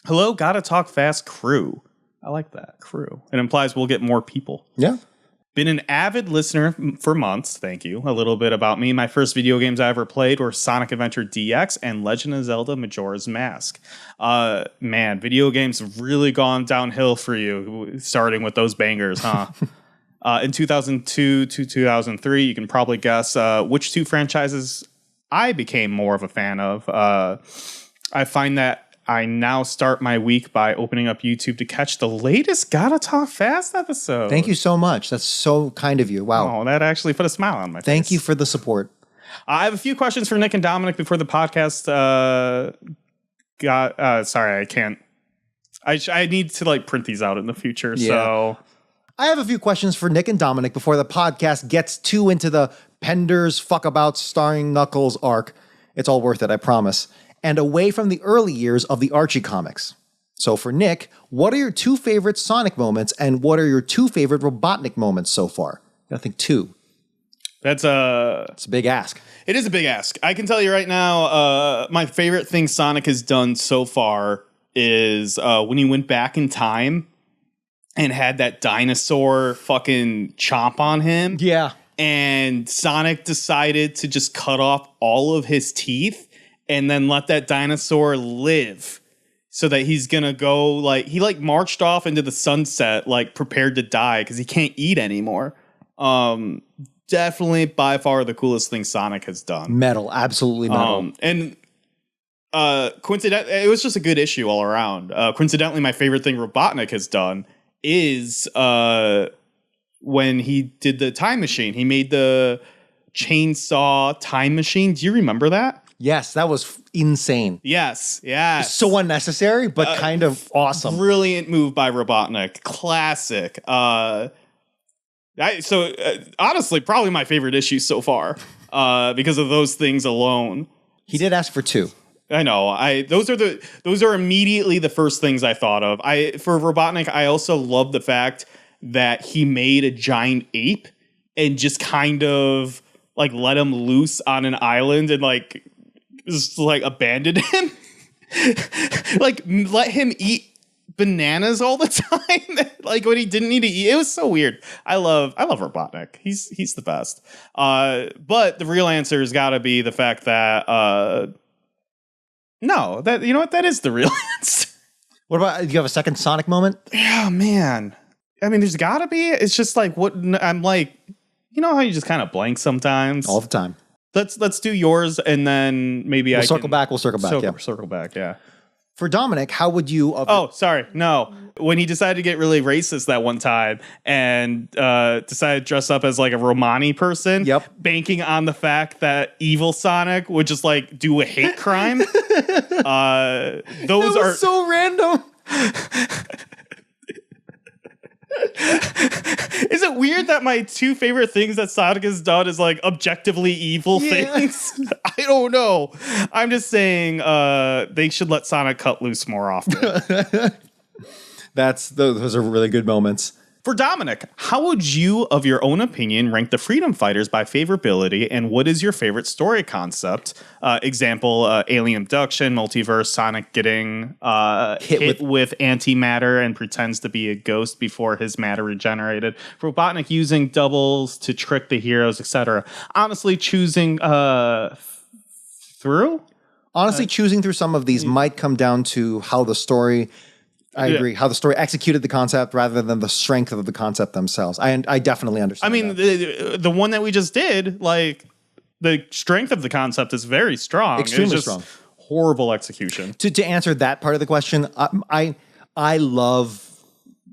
Hello, Gotta Talk Fast crew. I like that, crew. It implies we'll get more people. Yeah. Been an avid listener for months. Thank you. A little bit about me. My first video games I ever played were Sonic Adventure DX and Legend of Zelda Majora's Mask. Man, video games have really gone downhill for you, starting with those bangers, huh? In 2002 to 2003, you can probably guess which two franchises I became more of a fan of. I find that I now start my week by opening up YouTube to catch the latest Gotta Talk Fast episode. Thank you so much. That's so kind of you. Wow. Oh, that actually put a smile on my face. Thank you for the support. I have a few questions for Nick and Dominic before the podcast sorry, I can't. I need to like print these out in the future, Yeah. so... I have a few questions for Nick and Dominic before the podcast gets too into the Penders fuckabouts starring Knuckles arc. It's all worth it, I promise. And away from the early years of the Archie comics. So for Nick, what are your two favorite Sonic moments and what are your two favorite Robotnik moments so far? I think two. It's a big ask. It is a big ask. I can tell you right now, my favorite thing Sonic has done so far is when he went back in time and had that dinosaur fucking chomp on him. Yeah. And Sonic decided to just cut off all of his teeth and then let that dinosaur live so that he's gonna go, like, he like marched off into the sunset, like prepared to die because he can't eat anymore. Definitely by far the coolest thing Sonic has done. Metal, absolutely metal. And coincidentally, it was just a good issue all around. Coincidentally, my favorite thing Robotnik has done is when he did the time machine. He made the chainsaw time machine. Do you remember that? Yes, that was insane. Yes. So unnecessary, but kind of awesome. Brilliant move by Robotnik. Classic. Honestly, probably my favorite issue so far because of those things alone. He did ask for two. I know. Those are immediately the first things I thought of. For Robotnik, I also love the fact that he made a giant ape and just kind of like let him loose on an island and like just like abandoned him. Like let him eat bananas all the time, like when he didn't need to eat. It was so weird. I love Robotnik. He's the best. But the real answer has got to be the fact that no, that you know what, that is the real answer. What about, do you have a second Sonic moment? Yeah, man. I mean, there's got to be. It's just like what I'm like. You know how you just kind of blank sometimes? All the time. Let's do yours, and then maybe We'll circle back. Circle back. Yeah. For Dominic, how would you... sorry. No. When he decided to get really racist that one time and decided to dress up as like a Romani person, banking on the fact that evil Sonic would just like do a hate crime. Those are so random. Is it weird that my two favorite things that Sonic has done is like objectively evil things? I don't know. I'm just saying they should let Sonic cut loose more often. Those are really good moments. For Dominic, how would you, of your own opinion, rank the Freedom Fighters by favorability, and what is your favorite story concept? Example, alien abduction, multiverse, Sonic getting hit with antimatter and pretends to be a ghost before his matter regenerated. Robotnik using doubles to trick the heroes, etc. Honestly, choosing through? Honestly, choosing through some of these might come down to how the story... I agree. How the story executed the concept rather than the strength of the concept themselves. I definitely understand. I mean, the one that we just did, like the strength of the concept is very strong. Extremely strong. Horrible execution. To answer that part of the question, I love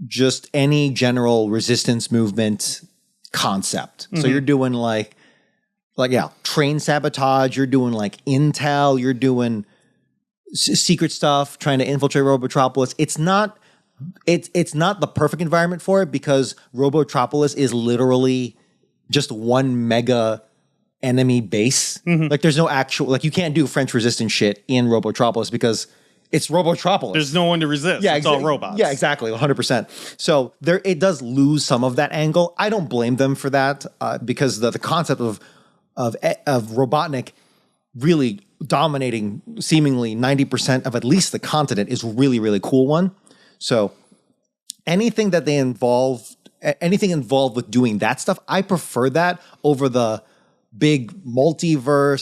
just any general resistance movement concept. Mm-hmm. So you're doing like train sabotage. You're doing like intel. You're doing secret stuff, trying to infiltrate Robotropolis. It's not It's not the perfect environment for it because Robotropolis is literally just one mega enemy base. Like there's no actual, like you can't do French resistance shit in Robotropolis because it's Robotropolis. There's no one to resist. Yeah, it's all robots. Yeah, exactly, 100%. So it does lose some of that angle. I don't blame them for that because the concept of Robotnik really dominating seemingly 90% of at least the continent is really, really cool one. So anything involved with doing that stuff, I prefer that over the big multiverse,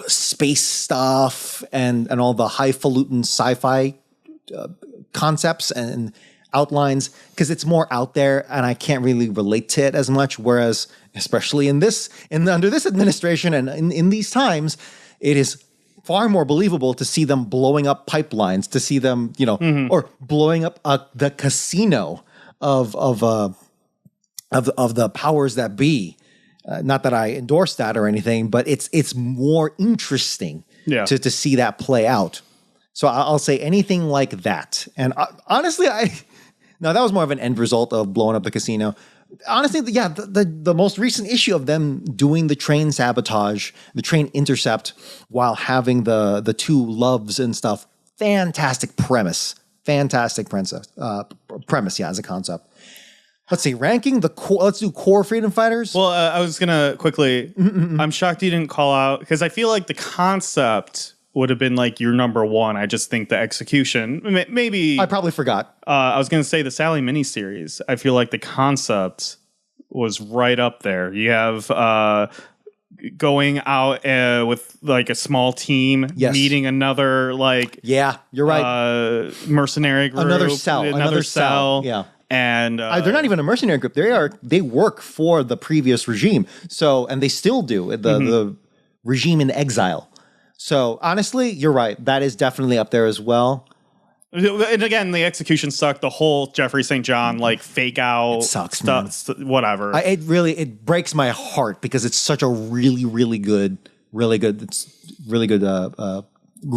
space stuff and all the highfalutin sci-fi concepts and outlines because it's more out there and I can't really relate to it as much. Whereas, especially under this administration and in these times, it is far more believable to see them blowing up pipelines, to see them, or blowing up the casino of the powers that be. Not that I endorse that or anything, but it's more interesting to see that play out. So I'll say anything like that. And honestly, that was more of an end result of blowing up the casino. Honestly, the most recent issue of them doing the train sabotage, the train intercept, while having the two loves and stuff. Fantastic premise. As a concept. Let's see, ranking the core. Let's do core freedom fighters. Well, I was gonna quickly. I'm shocked you didn't call out because I feel like the concept would have been like your number one. I just think the execution, maybe. I probably forgot. I was gonna say the Sally miniseries. I feel like the concept was right up there. You have going out with like a small team, meeting another you're right, mercenary group, another cell. Yeah. And they're not even a mercenary group. They work for the previous regime. So, and they still do the regime in exile. So honestly, you're right. That is definitely up there as well. And again, the execution sucked. The whole Jeffrey St. John fake out sucks, stuff, whatever. It breaks my heart because it's such a really, really good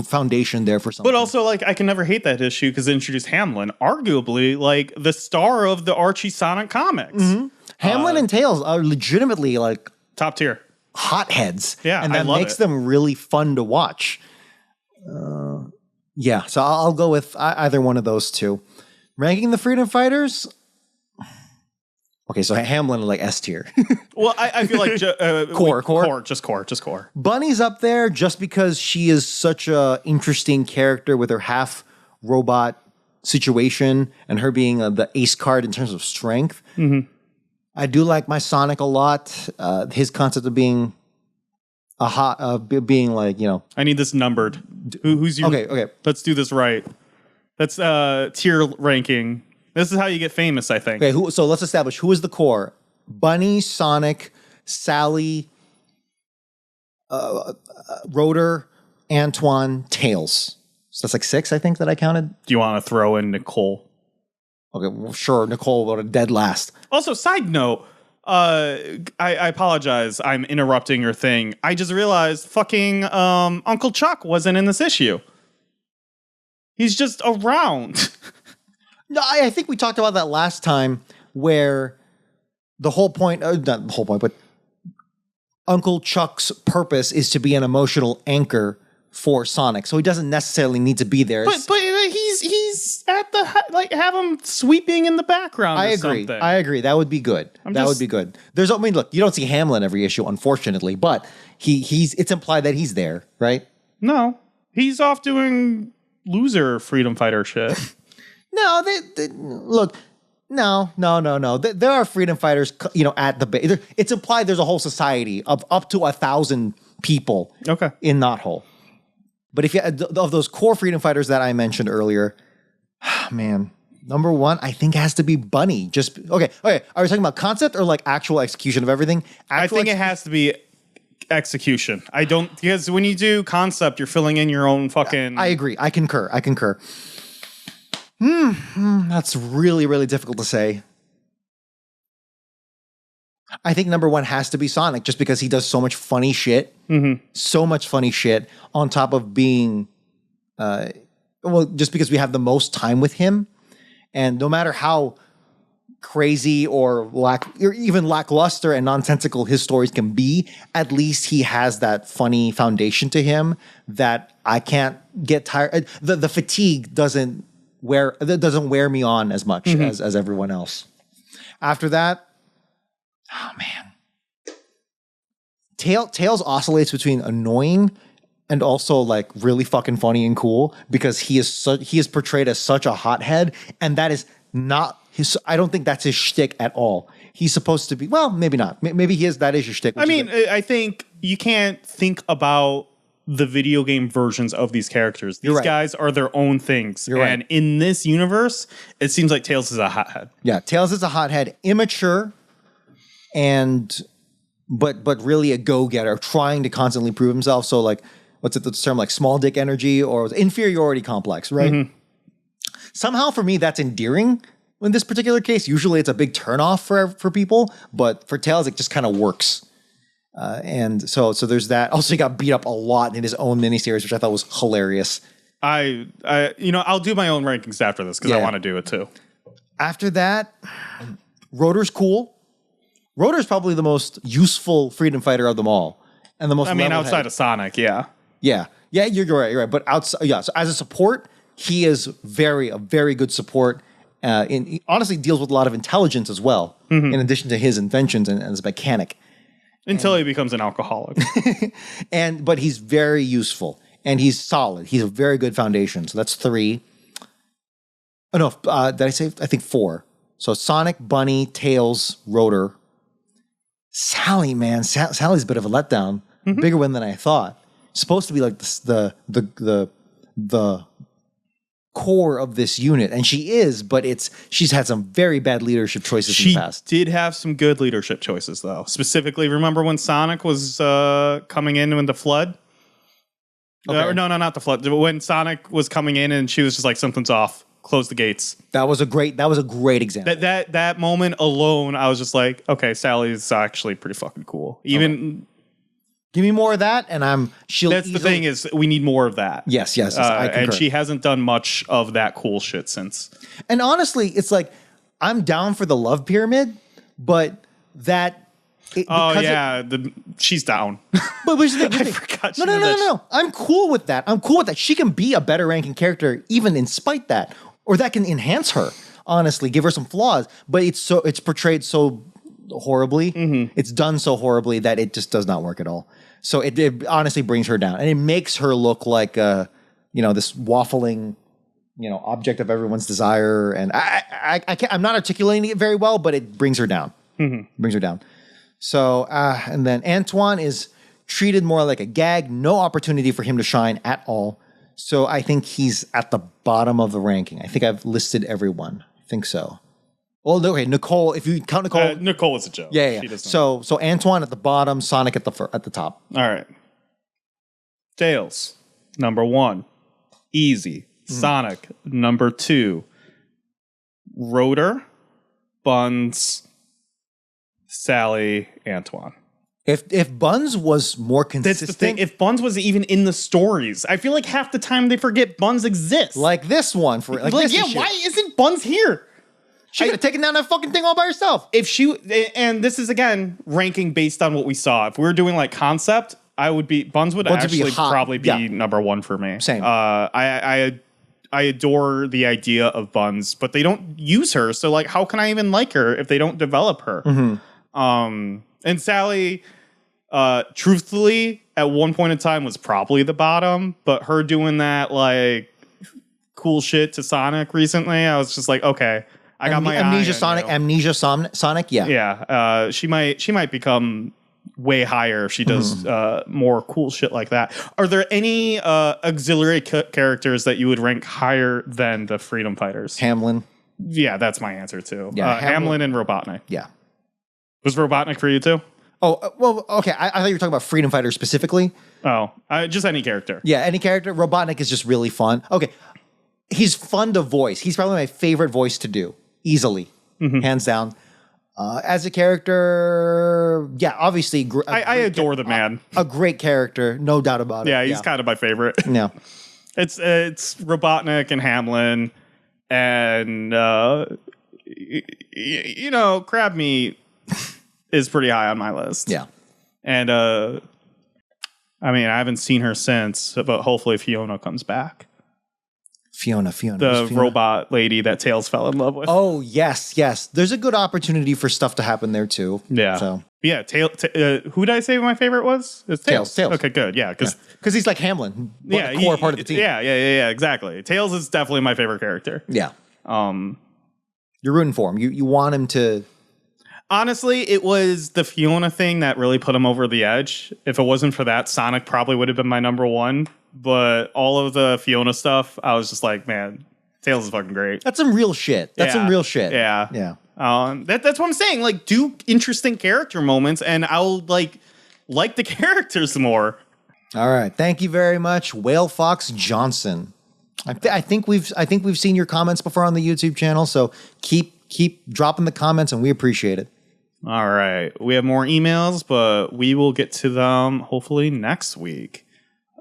foundation there for something. But also, I can never hate that issue because it introduced Hamlin, arguably the star of the Archie Sonic comics. Hamlin and Tails are legitimately top tier hotheads. Yeah, and that makes them really fun to watch. So I'll go with either one of those two. Ranking the Freedom Fighters. Okay, so Hamlin S tier. Well, I feel like core. Bunny's up there just because she is such a interesting character with her half robot situation and her being the ace card in terms of strength. I do like my Sonic a lot. His concept of being I need this numbered. Who's your? Okay. Let's do this right. That's tier ranking. This is how you get famous, I think. Okay, so let's establish who is the core. Bunny, Sonic, Sally, Rotor, Antoine, Tails. So that's 6, I think, that I counted. Do you want to throw in Nicole? Okay, well, sure. Nicole would have dead last. Also, side note, I apologize. I'm interrupting your thing. I just realized fucking Uncle Chuck wasn't in this issue. He's just around. No, I think we talked about that last time where the whole point, not the whole point, but Uncle Chuck's purpose is to be an emotional anchor for Sonic. So he doesn't necessarily need to be there. But he's at the, have him sweeping in the background. I agree. That would be good. Would be good. Look, you don't see Hamlin every issue, unfortunately, but it's implied that he's there, right? No, he's off doing loser freedom fighter shit. No, look. No. There are freedom fighters, at the base. It's implied there's a whole society of up to 1,000 people. Okay. In Knothole. But if you of those core freedom fighters that I mentioned earlier, man, number one I think has to be Bunny. Okay. Are we talking about concept or actual execution of everything? I think it has to be execution. Because when you do concept, you're filling in your own fucking. I agree. I concur. That's really, really difficult to say. I think number one has to be Sonic just because he does so much funny shit. So much funny shit on top of being, just because we have the most time with him. And no matter how crazy or even lackluster and nonsensical his stories can be, at least he has that funny foundation to him that I can't get tired. The fatigue doesn't wear me on as much as everyone else. After that, oh man, Tails oscillates between annoying and also like really fucking funny and cool because he is portrayed as such a hothead, and that is not his. I don't think that's his shtick at all. He's supposed to be, well, maybe not. Maybe he is. That is your shtick. I mean, I think you can't think about the video game versions of these characters. These guys are their own things. And in this universe, it seems like Tails is a hothead. Yeah, Tails is a hothead, immature, but really a go-getter, trying to constantly prove himself. So like, what's the term, like small dick energy or inferiority complex, right? Somehow for me, that's endearing in this particular case. Usually it's a big turnoff for people, but for Tails, it just kind of works. And so there's that. Also, he got beat up a lot in his own miniseries, which I thought was hilarious. I'll do my own rankings after this because I want to do it too. After that, Rotor's cool. Rotor's probably the most useful freedom fighter of them all. And the most outside of Sonic, yeah. Yeah, you're right. But outside, so as a support, he is a very good support. He honestly deals with a lot of intelligence as well, in addition to his inventions and as a mechanic. Until he becomes an alcoholic. But he's very useful and he's solid. He's a very good foundation. So that's 3. Oh no, did I say? I think 4. So Sonic, Bunny, Tails, Rotor. Sally, man, Sally's a bit of a letdown. Bigger one than I thought. Supposed to be like the core of this unit, and she is, but she's had some very bad leadership choices in the past. She did have some good leadership choices, though. Specifically, remember when Sonic was coming in the flood? Okay. No, not the flood. When Sonic was coming in, and she was just like, something's off. Close the gates. That was a great example. That moment alone, I was just like, okay, Sally's actually pretty fucking cool. Even. Give me more of that, and the thing is, we need more of that. Yes, I concur. And she hasn't done much of that cool shit since. And honestly, it's like, I'm down for the love pyramid, but that... she's down. But I forgot. No. I'm cool with that. She can be a better ranking character even in spite that, or that can enhance her. Honestly, give her some flaws, but it's portrayed so horribly. It's done so horribly that it just does not work at all. So it honestly brings her down, and it makes her look like this waffling, object of everyone's desire. And I'm not articulating it very well, but it brings her down. Brings her down. So and then Antoine is treated more like a gag. No opportunity for him to shine at all. So I think he's at the bottom of the ranking. I think I've listed everyone. I think so. Well, okay, Nicole. If you count Nicole, Nicole is a joke. Yeah. So Antoine at the bottom, Sonic at the top. All right. Tails, number 1, easy. Sonic, number 2. Rotor, Buns, Sally, Antoine. If Buns was more consistent, that's the thing. If Buns was even in the stories, I feel like half the time they forget Buns exists. Like this one, why isn't Buns here? She could have taken down that fucking thing all by herself. And this is again ranking based on what we saw. If we were doing like concept, Buns would actually probably be number 1 for me. Same. I adore the idea of Buns, but they don't use her. So like, how can I even like her if they don't develop her? And Sally, truthfully, at one point in time was probably the bottom, but her doing that like cool shit to Sonic recently, I was just like, okay. I got my Amnesia Sonic, yeah. Yeah, she might become way higher if she does more cool shit like that. Are there any auxiliary characters that you would rank higher than the Freedom Fighters? Hamlin. Yeah, that's my answer too. Yeah, Hamlin and Robotnik. Yeah. Was Robotnik for you too? Oh, well, okay. I thought you were talking about Freedom Fighters specifically. Oh, just any character. Yeah, any character. Robotnik is just really fun. Okay. He's fun to voice. He's probably my favorite voice to do. Easily. Hands down. As a character, yeah, obviously. I adore the man. A great character, no doubt about it. Yeah, he's kind of my favorite. Yeah. It's Robotnik and Hamlin And, you know, crab meat is pretty high on my list. Yeah. And, I mean, I haven't seen her since, but hopefully Fiona comes back. Fiona. The robot lady that Tails fell in love with. Oh, yes. There's a good opportunity for stuff to happen there, too. Yeah. So. Yeah, who did I say my favorite was? It's Tails. Okay, good. Yeah, because he's like Hamlin, a core part of the team. Yeah, exactly. Tails is definitely my favorite character. Yeah. You're rooting for him. You want him to... Honestly, it was the Fiona thing that really put him over the edge. If it wasn't for that, Sonic probably would have been my number one. But all of the Fiona stuff, I was just like, man, Tails is fucking great. That's some real shit. Yeah. Yeah. That's what I'm saying. Like, do interesting character moments, and I'll like the characters more. All right. Thank you very much, Whale Fox Johnson. I think we've seen your comments before on the YouTube channel, so keep dropping the comments, and we appreciate it. All right. We have more emails, but we will get to them hopefully next week.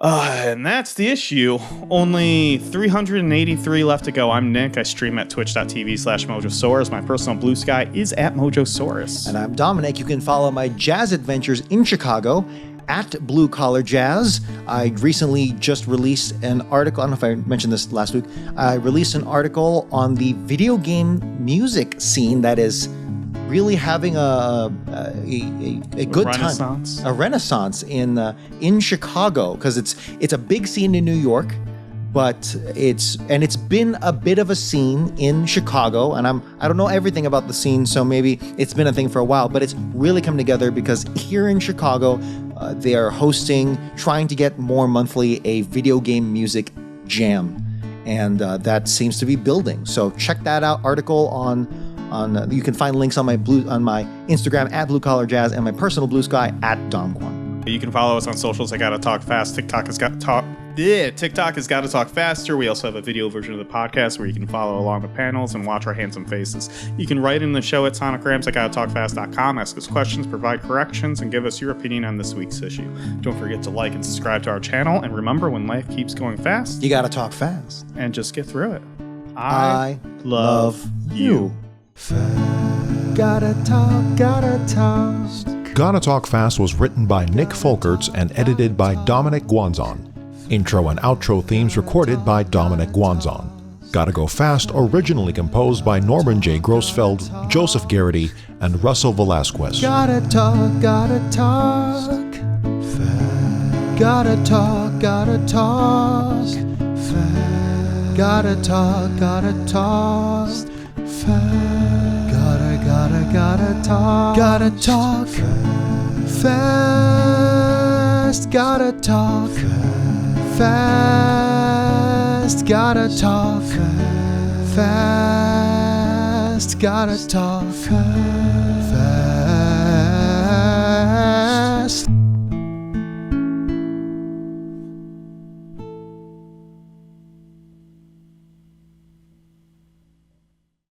And that's the issue. Only 383 left to go. I'm Nick. I stream at twitch.tv/Mojosaurus. My personal blue sky is at Mojosaurus. And I'm Dominic. You can follow my jazz adventures in Chicago at Blue Collar Jazz. I recently just released an article. I don't know if I mentioned this last week. I released an article on the video game music scene that is really having a good renaissance. time, a renaissance in Chicago, because it's a big scene in New York, but it's been a bit of a scene in Chicago, and I don't know everything about the scene, so maybe it's been a thing for a while, but it's really come together because here in Chicago, they are trying to get more monthly a video game music jam, and that seems to be building. So check that out. Article on you can find links on my Instagram at Blue Collar Jazz and my personal blue sky at DomQuan. You can follow us on socials. I Gotta Talk Fast. TikTok has Gotta Talk Faster. We also have a video version of the podcast where you can follow along the panels and watch our handsome faces. You can write in the show at sonicrams@gottatalkfast.com, ask us questions, provide corrections, and give us your opinion on this week's issue. Don't forget to like and subscribe to our channel. And remember, when life keeps going fast, you gotta talk fast. And just get through it. I love you. Gotta talk. Gotta Talk Fast was written by Nick Folkerts and edited by Dominic Guanzon. Intro and outro themes recorded by Dominic Guanzon. Gotta Go Fast originally composed by Norman J. Grossfeld, Joseph Garrity, and Russell Velasquez. Gotta talk fast. Gotta talk fast. Gotta talk fast. Gotta talk fast. Gotta talk fast. Gotta talk fast. Gotta talk fast.